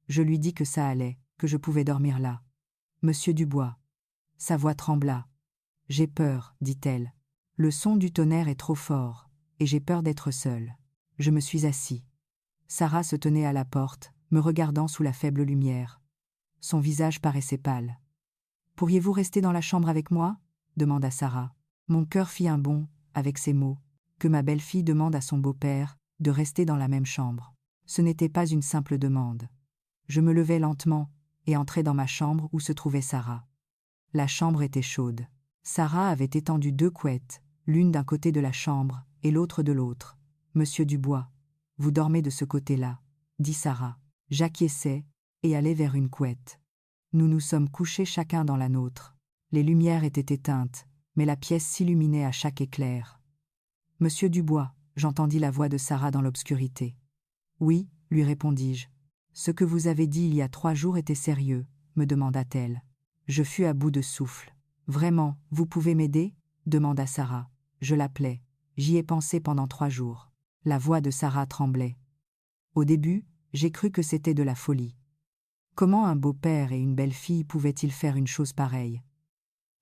Je lui dis que ça allait, que je pouvais dormir là. « Monsieur Dubois. » Sa voix trembla. « J'ai peur, » dit-elle. « Le son du tonnerre est trop fort, et j'ai peur d'être seule. » Je me suis assis. Sarah se tenait à la porte, me regardant sous la faible lumière. Son visage paraissait pâle. « Pourriez-vous rester dans la chambre avec moi ?» demanda Sarah. Mon cœur fit un bond, avec ces mots, que ma belle-fille demande à son beau-père de rester dans la même chambre. Ce n'était pas une simple demande. Je me levai lentement et entrai dans ma chambre où se trouvait Sarah. La chambre était chaude. Sarah avait étendu 2 couettes, l'une d'un côté de la chambre et l'autre de l'autre. « Monsieur Dubois, vous dormez de ce côté-là, » dit Sarah. J'acquiesçai et allai vers une couette. Nous nous sommes couchés chacun dans la nôtre. Les lumières étaient éteintes, mais la pièce s'illuminait à chaque éclair. « Monsieur Dubois » j'entendis la voix de Sarah dans l'obscurité. « Oui, » lui répondis-je. « Ce que vous avez dit il y a 3 jours était sérieux » me demanda-t-elle. Je fus à bout de souffle. « Vraiment, vous pouvez m'aider » demanda Sarah. Je l'appelais. J'y ai pensé pendant 3 jours. La voix de Sarah tremblait. Au début, j'ai cru que c'était de la folie. Comment un beau-père et une belle-fille pouvaient-ils faire une chose pareille?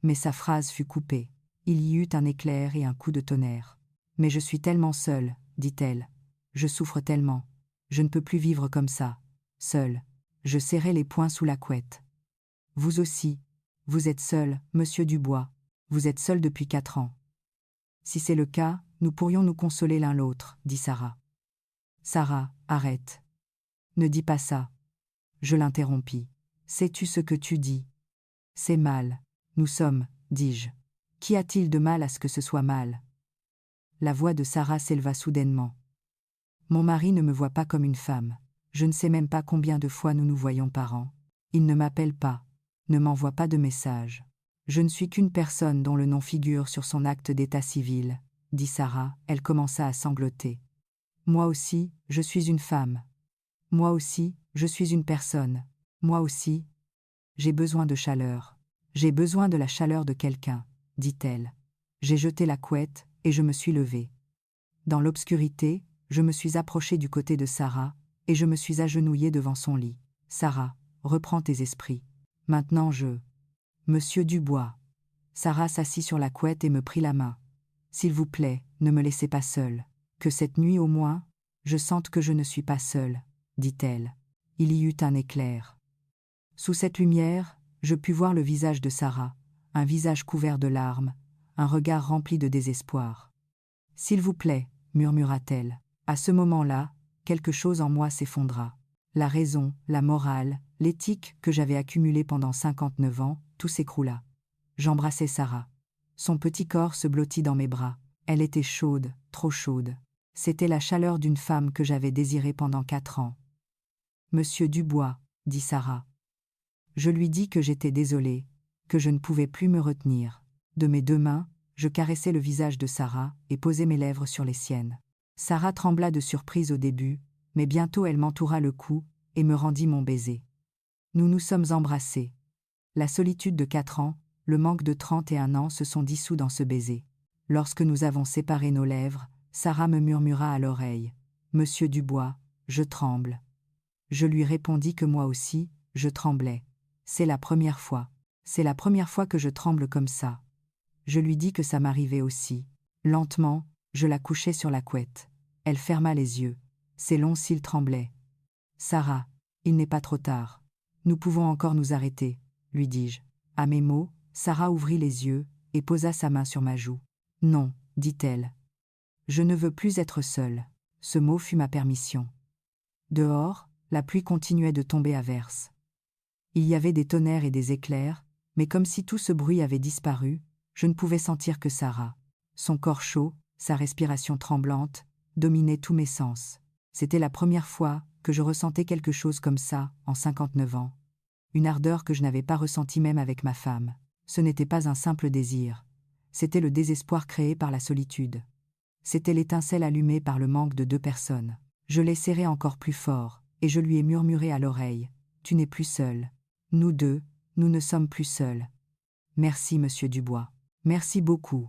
Mais sa phrase fut coupée. Il y eut un éclair et un coup de tonnerre. « Mais je suis tellement seule, dit-elle. Je souffre tellement. Je ne peux plus vivre comme ça. seul. Je serrai les poings sous la couette. Vous aussi. Vous êtes seul, monsieur Dubois. Vous êtes seul depuis 4 ans. Si c'est le cas, nous pourrions nous consoler l'un l'autre, dit Sarah. Sarah, arrête. Ne dis pas ça. Je l'interrompis. Sais-tu ce que tu dis? C'est mal. Nous sommes, dis-je. Qu'y a-t-il de mal à ce que ce soit mal? La voix de Sarah s'éleva soudainement. Mon mari ne me voit pas comme une femme. Je ne sais même pas combien de fois nous nous voyons par an. Il ne m'appelle pas, ne m'envoie pas de messages. Je ne suis qu'une personne dont le nom figure sur son acte d'état civil, dit Sarah, elle commença à sangloter. Moi aussi, je suis une femme. Moi aussi, je suis une personne. Moi aussi, j'ai besoin de chaleur. J'ai besoin de la chaleur de quelqu'un, dit-elle. J'ai jeté la couette et je me suis levée. Dans l'obscurité, je me suis approchée du côté de Sarah et je me suis agenouillée devant son lit. Sarah, reprends tes esprits. Maintenant Monsieur Dubois. Sarah s'assit sur la couette et me prit la main. S'il vous plaît, ne me laissez pas seule. Que cette nuit au moins, je sente que je ne suis pas seule, dit-elle. Il y eut un éclair. Sous cette lumière, je pus voir le visage de Sarah, un visage couvert de larmes, un regard rempli de désespoir. S'il vous plaît, murmura-t-elle. À ce moment-là, quelque chose en moi s'effondra. La raison, la morale, l'éthique que j'avais accumulée pendant 59 ans, tout s'écroula. J'embrassai Sarah. Son petit corps se blottit dans mes bras. Elle était chaude, trop chaude. C'était la chaleur d'une femme que j'avais désirée pendant 4 ans. Monsieur Dubois, dit Sarah. Je lui dis que j'étais désolée, que je ne pouvais plus me retenir. De mes 2 mains, je caressai le visage de Sarah et posai mes lèvres sur les siennes. Sarah trembla de surprise au début, mais bientôt elle m'entoura le cou et me rendit mon baiser. Nous nous sommes embrassés. La solitude de 4 ans, le manque de 31 ans se sont dissous dans ce baiser. Lorsque nous avons séparé nos lèvres, Sarah me murmura à l'oreille. « Monsieur Dubois, je tremble. » Je lui répondis que moi aussi, je tremblais. C'est la première fois. C'est la première fois que je tremble comme ça. Je lui dis que ça m'arrivait aussi. Lentement, je la couchai sur la couette. Elle ferma les yeux. Ses longs cils tremblaient. « Sarah, il n'est pas trop tard. Nous pouvons encore nous arrêter, lui dis-je. À mes mots, Sarah ouvrit les yeux et posa sa main sur ma joue. Non, dit-elle. Je ne veux plus être seule. Ce mot fut ma permission. Dehors, la pluie continuait de tomber à verse. Il y avait des tonnerres et des éclairs, mais comme si tout ce bruit avait disparu, je ne pouvais sentir que Sarah. Son corps chaud, sa respiration tremblante, dominaient tous mes sens. C'était la première fois que je ressentais quelque chose comme ça, en 59 ans. Une ardeur que je n'avais pas ressentie même avec ma femme. Ce n'était pas un simple désir. C'était le désespoir créé par la solitude. C'était l'étincelle allumée par le manque de 2 personnes. Je l'ai serré encore plus fort, et je lui ai murmuré à l'oreille. « Tu n'es plus seul. Nous 2, nous ne sommes plus seuls. Merci, monsieur Dubois. Merci beaucoup. »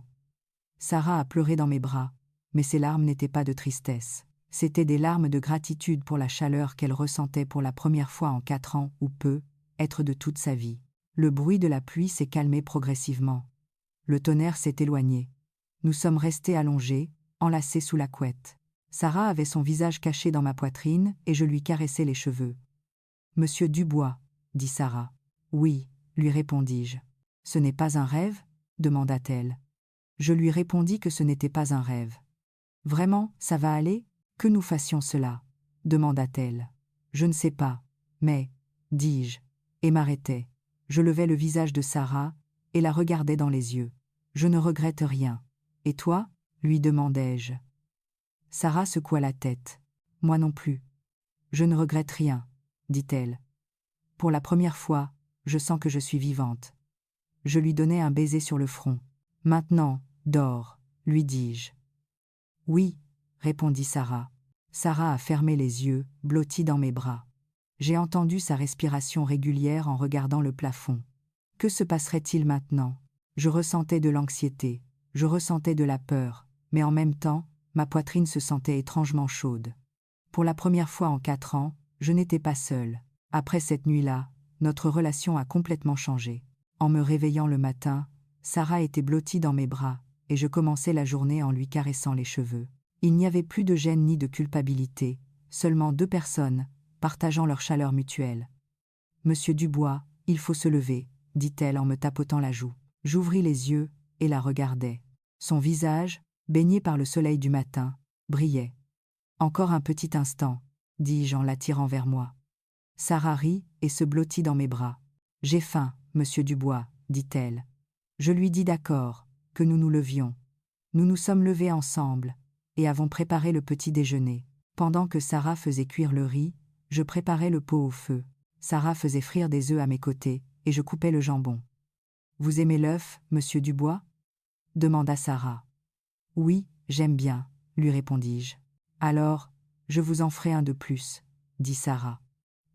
Sarah a pleuré dans mes bras, mais ses larmes n'étaient pas de tristesse. C'étaient des larmes de gratitude pour la chaleur qu'elle ressentait pour la première fois en 4 ans ou peu, être de toute sa vie. Le bruit de la pluie s'est calmé progressivement. Le tonnerre s'est éloigné. Nous sommes restés allongés, enlacés sous la couette. Sarah avait son visage caché dans ma poitrine et je lui caressais les cheveux. « Monsieur Dubois, » dit Sarah. « Oui, » lui répondis-je. « Ce n'est pas un rêve ?» demanda-t-elle. Je lui répondis que ce n'était pas un rêve. « Vraiment, ça va aller ? Que nous fassions cela ?» demanda-t-elle. « Je ne sais pas, mais, » dis-je, et m'arrêtai. Je levai le visage de Sarah et la regardai dans les yeux. « Je ne regrette rien. Et toi ?» lui demandai-je. Sarah secoua la tête. « Moi non plus. Je ne regrette rien, » dit-elle. « Pour la première fois, je sens que je suis vivante. » Je lui donnai un baiser sur le front. « Maintenant, dors, » lui dis-je. « Oui, » répondit Sarah. Sarah a fermé les yeux, blottie dans mes bras. J'ai entendu sa respiration régulière en regardant le plafond. Que se passerait-il maintenant ? Je ressentais de l'anxiété, je ressentais de la peur, mais en même temps, ma poitrine se sentait étrangement chaude. Pour la première fois en 4 ans, je n'étais pas seule. Après cette nuit-là, notre relation a complètement changé. En me réveillant le matin, Sarah était blottie dans mes bras, et je commençais la journée en lui caressant les cheveux. Il n'y avait plus de gêne ni de culpabilité, seulement 2 personnes, partageant leur chaleur mutuelle. Monsieur Dubois, il faut se lever, dit-elle en me tapotant la joue. J'ouvris les yeux et la regardai. Son visage, baigné par le soleil du matin, brillait. Encore un petit instant, dis-je en l'attirant vers moi. Sarah rit et se blottit dans mes bras. J'ai faim, monsieur Dubois, dit-elle. Je lui dis d'accord, que nous nous levions. Nous nous sommes levés ensemble et avons préparé le petit déjeuner. Pendant que Sarah faisait cuire le riz, je préparais le pot au feu. Sarah faisait frire des œufs à mes côtés et je coupais le jambon. Vous aimez l'œuf, monsieur Dubois ? Demanda Sarah. Oui, j'aime bien, lui répondis-je. Alors, je vous en ferai un de plus, dit Sarah.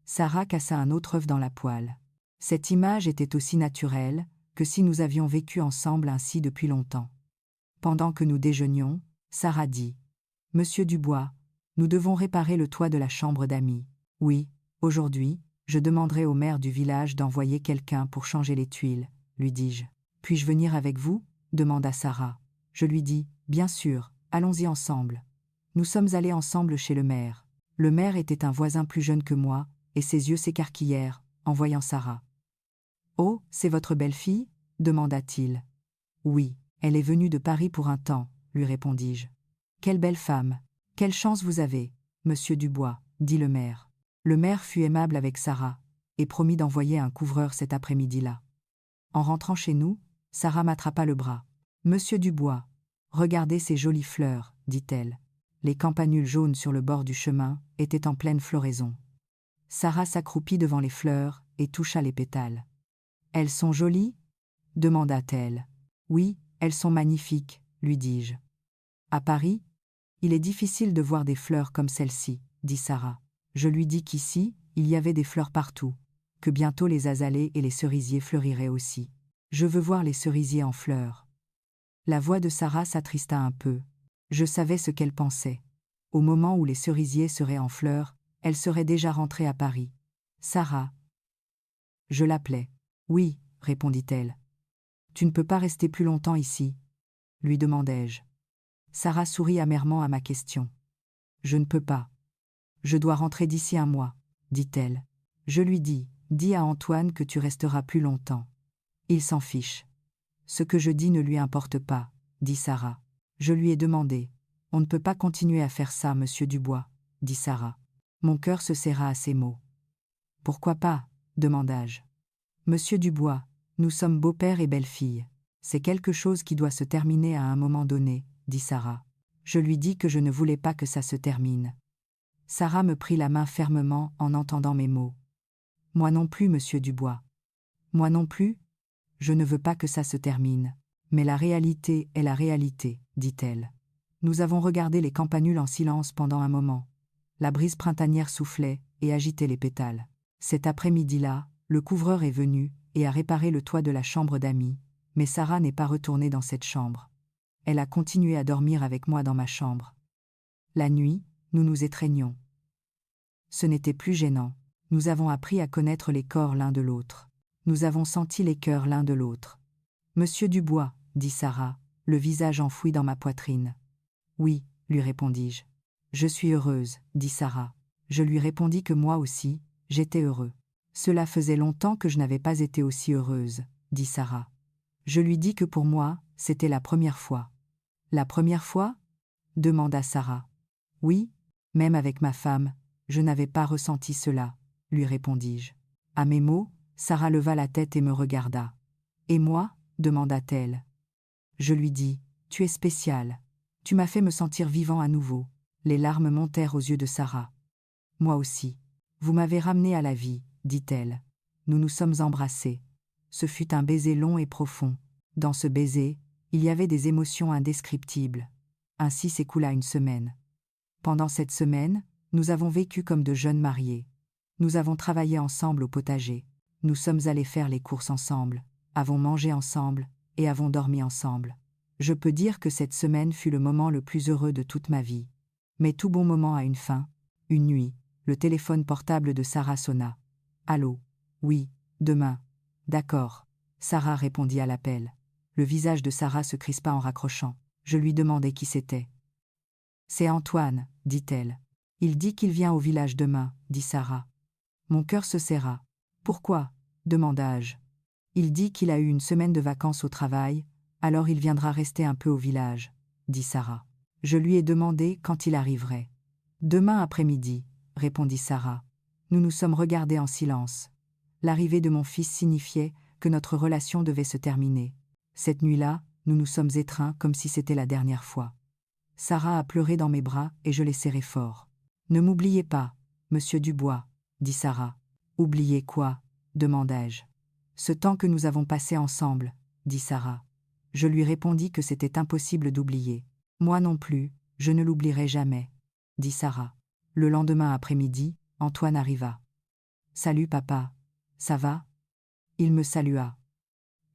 Sarah cassa un autre œuf dans la poêle. Cette image était aussi naturelle que si nous avions vécu ensemble ainsi depuis longtemps. Pendant que nous déjeunions, Sarah dit « Monsieur Dubois, nous devons réparer le toit de la chambre d'amis. Oui, aujourd'hui, je demanderai au maire du village d'envoyer quelqu'un pour changer les tuiles, lui dis-je. Puis-je venir avec vous ? Demanda Sarah. Je lui dis « Bien sûr, allons-y ensemble. » Nous sommes allés ensemble chez le maire. Le maire était un voisin plus jeune que moi, et ses yeux s'écarquillèrent en voyant Sarah. « Oh, c'est votre belle-fille » demanda-t-il. « Oui, elle est venue de Paris pour un temps, » lui répondis-je. « Quelle belle femme ! Quelle chance vous avez, monsieur Dubois, » dit le maire. Le maire fut aimable avec Sarah, et promit d'envoyer un couvreur cet après-midi-là. En rentrant chez nous, Sarah m'attrapa le bras. « Monsieur Dubois, regardez ces jolies fleurs, » dit-elle. Les campanules jaunes sur le bord du chemin étaient en pleine floraison. Sarah s'accroupit devant les fleurs et toucha les pétales. « Elles sont jolies » demanda-t-elle. « Oui, elles sont magnifiques, » lui dis-je. « À Paris, il est difficile de voir des fleurs comme celle-ci, » dit Sarah. Je lui dis qu'ici, il y avait des fleurs partout, que bientôt les azalées et les cerisiers fleuriraient aussi. Je veux voir les cerisiers en fleurs. La voix de Sarah s'attrista un peu. Je savais ce qu'elle pensait. Au moment où les cerisiers seraient en fleurs, elle serait déjà rentrée à Paris. Sarah. Je l'appelais. Oui, répondit-elle. Tu ne peux pas rester plus longtemps ici, lui demandai-je. Sarah sourit amèrement à ma question. Je ne peux pas. Je dois rentrer d'ici un mois, dit-elle. Je lui dis, dis à Antoine que tu resteras plus longtemps. Il s'en fiche. Ce que je dis ne lui importe pas, dit Sarah. Je lui ai demandé. On ne peut pas continuer à faire ça, monsieur Dubois, dit Sarah. Mon cœur se serra à ces mots. Pourquoi pas, demanda-je. Monsieur Dubois, nous sommes beau-père et belle-fille. C'est quelque chose qui doit se terminer à un moment donné, dit Sarah. Je lui dis que je ne voulais pas que ça se termine. Sarah me prit la main fermement en entendant mes mots. Moi non plus, monsieur Dubois. Moi non plus. Je ne veux pas que ça se termine. Mais la réalité est la réalité, dit-elle. Nous avons regardé les campanules en silence pendant un moment. La brise printanière soufflait et agitait les pétales. Cet après-midi-là, le couvreur est venu et a réparé le toit de la chambre d'amis, mais Sarah n'est pas retournée dans cette chambre. Elle a continué à dormir avec moi dans ma chambre. La nuit, nous nous étreignions. Ce n'était plus gênant. Nous avons appris à connaître les corps l'un de l'autre. Nous avons senti les cœurs l'un de l'autre. Monsieur Dubois, dit Sarah, le visage enfoui dans ma poitrine. Oui, lui répondis-je. Je suis heureuse, dit Sarah. Je lui répondis que moi aussi, j'étais heureux. Cela faisait longtemps que je n'avais pas été aussi heureuse, dit Sarah. Je lui dis que pour moi, c'était la première fois. La première fois ? Demanda Sarah. Oui, même avec ma femme, je n'avais pas ressenti cela, lui répondis-je. À mes mots, Sarah leva la tête et me regarda. Et moi ? Demanda-t-elle. Je lui dis, tu es spécial. Tu m'as fait me sentir vivant à nouveau. Les larmes montèrent aux yeux de Sarah. Moi aussi. Vous m'avez ramené à la vie, dit-elle. Nous nous sommes embrassés. Ce fut un baiser long et profond. Dans ce baiser, il y avait des émotions indescriptibles. Ainsi s'écoula une semaine. Pendant cette semaine, nous avons vécu comme de jeunes mariés. Nous avons travaillé ensemble au potager. Nous sommes allés faire les courses ensemble, avons mangé ensemble et avons dormi ensemble. Je peux dire que cette semaine fut le moment le plus heureux de toute ma vie. Mais tout bon moment a une fin. Une nuit, le téléphone portable de Sarah sonna. « Allô ? Oui, demain. » « D'accord. » Sarah répondit à l'appel. Le visage de Sarah se crispa en raccrochant. Je lui demandai qui c'était. « C'est Antoine, dit-elle. Il dit qu'il vient au village demain, dit Sarah. Mon cœur se serra. Pourquoi ? Demanda-je. Il dit qu'il a eu une semaine de vacances au travail, alors il viendra rester un peu au village, dit Sarah. Je lui ai demandé quand il arriverait. Demain après-midi, répondit Sarah. Nous nous sommes regardés en silence. L'arrivée de mon fils signifiait que notre relation devait se terminer. Cette nuit-là, nous nous sommes étreints comme si c'était la dernière fois. Sarah a pleuré dans mes bras et je l'ai serrée fort. Ne m'oubliez pas, monsieur Dubois, dit Sarah. Oubliez quoi ? Demandai-je. Ce temps que nous avons passé ensemble, dit Sarah. Je lui répondis que c'était impossible d'oublier. Moi non plus, je ne l'oublierai jamais, dit Sarah. Le lendemain après-midi, Antoine arriva. Salut papa, ça va ? Il me salua.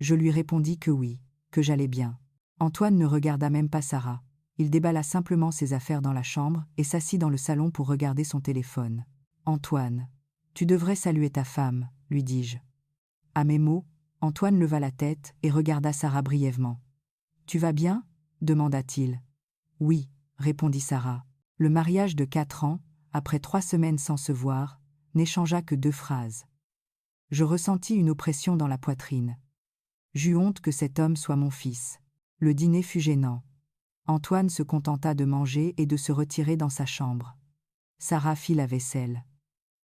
Je lui répondis que oui, que j'allais bien. Antoine ne regarda même pas Sarah. Il déballa simplement ses affaires dans la chambre et s'assit dans le salon pour regarder son téléphone. Antoine, tu devrais saluer ta femme, lui dis-je. À mes mots, Antoine leva la tête et regarda Sarah brièvement. Tu vas bien ? demanda-t-il. Oui, répondit Sarah. Le mariage de 4 ans, après 3 semaines sans se voir, n'échangea que 2 phrases. Je ressentis une oppression dans la poitrine. J'eus honte que cet homme soit mon fils. Le dîner fut gênant. Antoine se contenta de manger et de se retirer dans sa chambre. Sarah fit la vaisselle.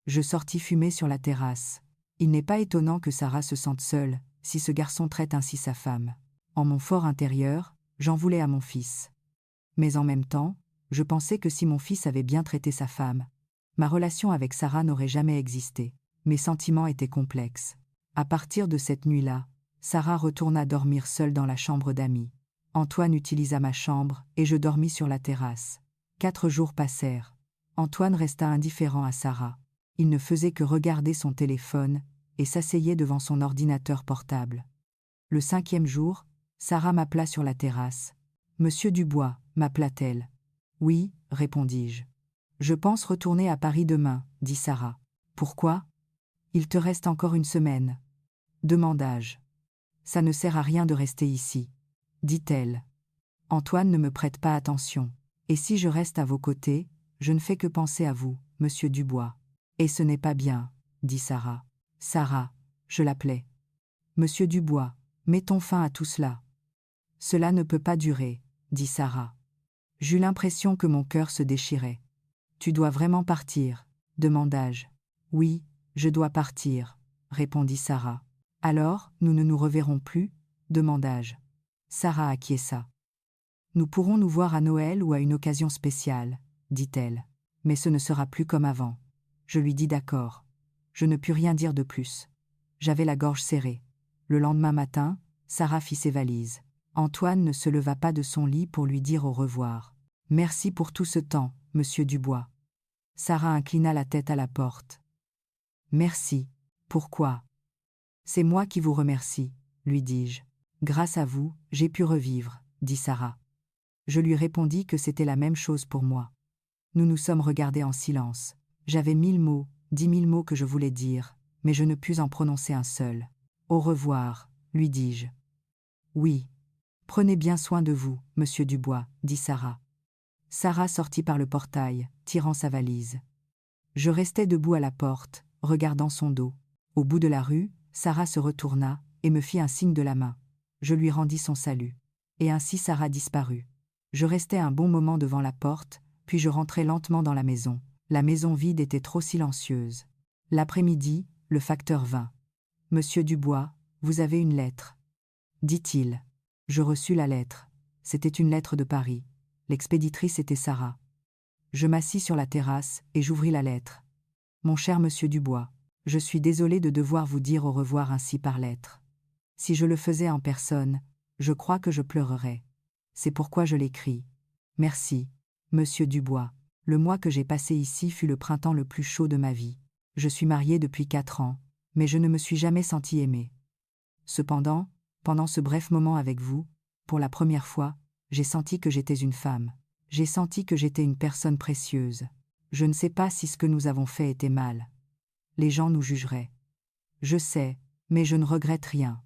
Je sortis fumer sur la terrasse. Il n'est pas étonnant que Sarah se sente seule, si ce garçon traite ainsi sa femme. En mon fort intérieur, j'en voulais à mon fils. Mais en même temps, je pensais que si mon fils avait bien traité sa femme, ma relation avec Sarah n'aurait jamais existé. Mes sentiments étaient complexes. À partir de cette nuit-là, Sarah retourna dormir seule dans la chambre d'amis. Antoine utilisa ma chambre et je dormis sur la terrasse. 4 jours passèrent. Antoine resta indifférent à Sarah. Il ne faisait que regarder son téléphone et s'asseyait devant son ordinateur portable. Le 5e jour, Sarah m'appela sur la terrasse. « Monsieur Dubois » m'appela-t-elle. « Oui » répondis-je. « Je pense retourner à Paris demain » dit Sarah. « Pourquoi ? Il te reste encore une semaine » demanda-je. « Ça ne sert à rien de rester ici » dit-elle. « Antoine ne me prête pas attention. Et si je reste à vos côtés, je ne fais que penser à vous, monsieur Dubois. » « Et ce n'est pas bien, » dit Sarah. « Sarah, je l'appelais. Monsieur Dubois, mettons fin à tout cela. »« Cela ne peut pas durer, » dit Sarah. J'eus l'impression que mon cœur se déchirait. « Tu dois vraiment partir ?» demanda-je. « Oui, je dois partir, » répondit Sarah. « Alors, nous ne nous reverrons plus ?» demanda-je. Sarah acquiesça. « Nous pourrons nous voir à Noël ou à une occasion spéciale, » dit-elle. « Mais ce ne sera plus comme avant. » Je lui dis d'accord. Je ne pus rien dire de plus. J'avais la gorge serrée. Le lendemain matin, Sarah fit ses valises. Antoine ne se leva pas de son lit pour lui dire au revoir. « Merci pour tout ce temps, monsieur Dubois. » Sarah inclina la tête à la porte. « Merci. Pourquoi ? » « C'est moi qui vous remercie, » lui dis-je. « Grâce à vous, j'ai pu revivre, » dit Sarah. Je lui répondis que c'était la même chose pour moi. Nous nous sommes regardés en silence. J'avais 1000 mots, 10 000 mots que je voulais dire, mais je ne pus en prononcer un seul. « Au revoir » lui dis-je. « Oui. Prenez bien soin de vous, monsieur Dubois, » dit Sarah. Sarah sortit par le portail, tirant sa valise. Je restais debout à la porte, regardant son dos. Au bout de la rue, Sarah se retourna et me fit un signe de la main. Je lui rendis son salut. Et ainsi Sarah disparut. Je restai un bon moment devant la porte, puis je rentrai lentement dans la maison. La maison vide était trop silencieuse. L'après-midi, le facteur vint. « Monsieur Dubois, vous avez une lettre. » dit-il. Je reçus la lettre. C'était une lettre de Paris. L'expéditrice était Sarah. Je m'assis sur la terrasse et j'ouvris la lettre. « Mon cher monsieur Dubois, je suis désolé de devoir vous dire au revoir ainsi par lettre. Si je le faisais en personne, je crois que je pleurerais. C'est pourquoi je l'écris. Merci, monsieur Dubois. Le mois que j'ai passé ici fut le printemps le plus chaud de ma vie. Je suis mariée depuis 4 ans, mais je ne me suis jamais sentie aimée. Cependant, pendant ce bref moment avec vous, pour la première fois, j'ai senti que j'étais une femme. J'ai senti que j'étais une personne précieuse. Je ne sais pas si ce que nous avons fait était mal. Les gens nous jugeraient. Je sais, mais je ne regrette rien.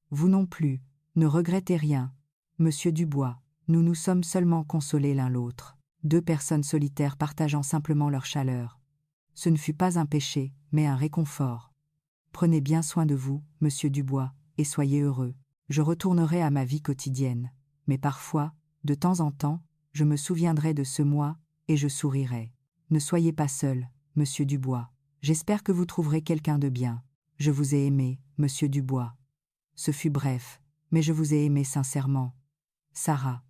Vous non plus, ne regrettez rien. Monsieur Dubois, nous nous sommes seulement consolés l'un l'autre. 2 personnes solitaires partageant simplement leur chaleur. Ce ne fut pas un péché, mais un réconfort. Prenez bien soin de vous, monsieur Dubois, et soyez heureux. Je retournerai à ma vie quotidienne. Mais parfois, de temps en temps, je me souviendrai de ce mois, et je sourirai. Ne soyez pas seul, monsieur Dubois. J'espère que vous trouverez quelqu'un de bien. Je vous ai aimé, monsieur Dubois. Ce fut bref, mais je vous ai aimé sincèrement. Sarah.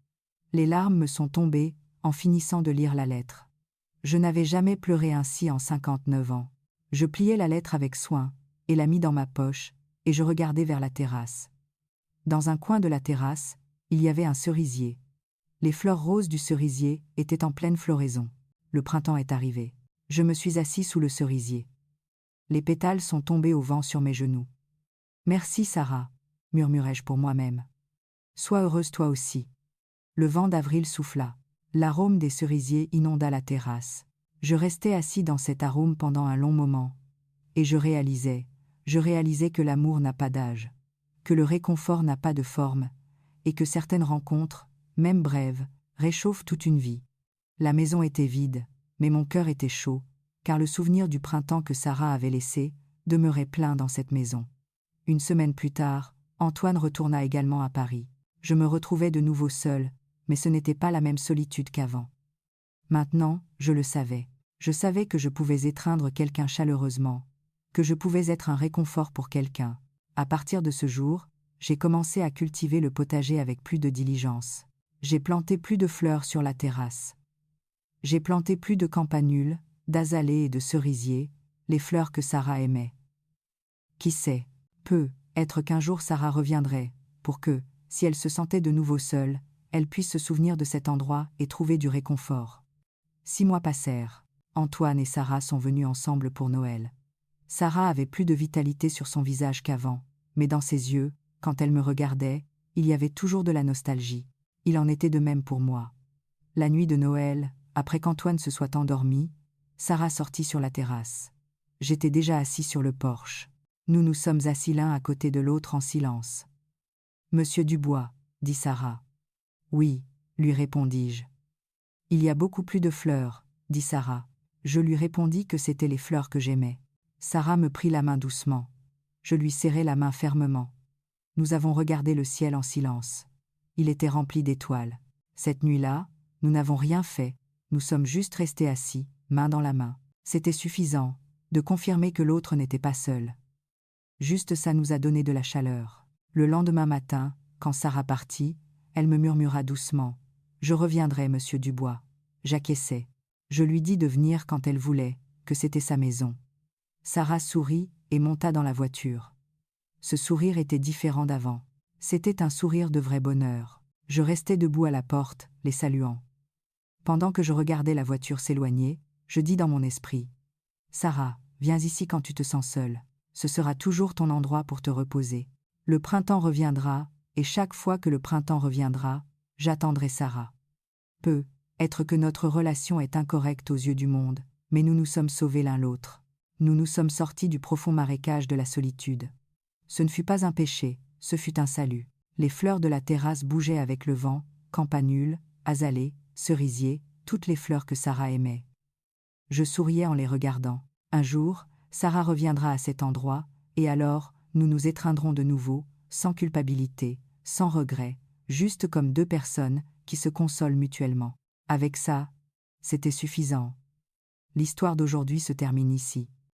Les larmes me sont tombées, en finissant de lire la lettre. Je n'avais jamais pleuré ainsi en 59 ans. Je pliai la lettre avec soin, et la mis dans ma poche, et je regardai vers la terrasse. Dans un coin de la terrasse, il y avait un cerisier. Les fleurs roses du cerisier étaient en pleine floraison. Le printemps est arrivé. Je me suis assis sous le cerisier. Les pétales sont tombés au vent sur mes genoux. Merci Sarah, murmurai-je pour moi-même. Sois heureuse toi aussi. Le vent d'avril souffla. L'arôme des cerisiers inonda la terrasse. Je restai assis dans cet arôme pendant un long moment. Et je réalisais que l'amour n'a pas d'âge, que le réconfort n'a pas de forme, et que certaines rencontres, même brèves, réchauffent toute une vie. La maison était vide, mais mon cœur était chaud, car le souvenir du printemps que Sarah avait laissé demeurait plein dans cette maison. Une semaine plus tard, Antoine retourna également à Paris. Je me retrouvais de nouveau seul, mais ce n'était pas la même solitude qu'avant. Maintenant, je le savais. Je savais que je pouvais étreindre quelqu'un chaleureusement, que je pouvais être un réconfort pour quelqu'un. À partir de ce jour, j'ai commencé à cultiver le potager avec plus de diligence. J'ai planté plus de fleurs sur la terrasse. J'ai planté plus de campanules, d'azalées et de cerisiers, les fleurs que Sarah aimait. Qui sait, peut-être qu'un jour Sarah reviendrait, pour que, si elle se sentait de nouveau seule, elle puisse se souvenir de cet endroit et trouver du réconfort. 6 mois passèrent. Antoine et Sarah sont venus ensemble pour Noël. Sarah avait plus de vitalité sur son visage qu'avant, mais dans ses yeux, quand elle me regardait, il y avait toujours de la nostalgie. Il en était de même pour moi. La nuit de Noël, après qu'Antoine se soit endormi, Sarah sortit sur la terrasse. J'étais déjà assis sur le porche. Nous nous sommes assis l'un à côté de l'autre en silence. « Monsieur Dubois, » dit Sarah. « Oui, » lui répondis-je. « Il y a beaucoup plus de fleurs, » dit Sarah. Je lui répondis que c'étaient les fleurs que j'aimais. Sarah me prit la main doucement. Je lui serrai la main fermement. Nous avons regardé le ciel en silence. Il était rempli d'étoiles. Cette nuit-là, nous n'avons rien fait, nous sommes juste restés assis, main dans la main. C'était suffisant, de confirmer que l'autre n'était pas seul. Juste ça nous a donné de la chaleur. Le lendemain matin, quand Sarah partit, elle me murmura doucement. « Je reviendrai, monsieur Dubois. » J'acquiesçai. Je lui dis de venir quand elle voulait, que c'était sa maison. Sarah sourit et monta dans la voiture. Ce sourire était différent d'avant. C'était un sourire de vrai bonheur. Je restais debout à la porte, les saluant. Pendant que je regardais la voiture s'éloigner, je dis dans mon esprit « Sarah, viens ici quand tu te sens seule. Ce sera toujours ton endroit pour te reposer. Le printemps reviendra, et chaque fois que le printemps reviendra, j'attendrai Sarah. Peut-être que notre relation est incorrecte aux yeux du monde, mais nous nous sommes sauvés l'un l'autre. Nous nous sommes sortis du profond marécage de la solitude. Ce ne fut pas un péché, ce fut un salut. Les fleurs de la terrasse bougeaient avec le vent, campanules, azalées, cerisiers, toutes les fleurs que Sarah aimait. Je souriais en les regardant. Un jour, Sarah reviendra à cet endroit, et alors, nous nous étreindrons de nouveau, sans culpabilité, sans regret, juste comme 2 personnes qui se consolent mutuellement. Avec ça, c'était suffisant. L'histoire d'aujourd'hui se termine ici.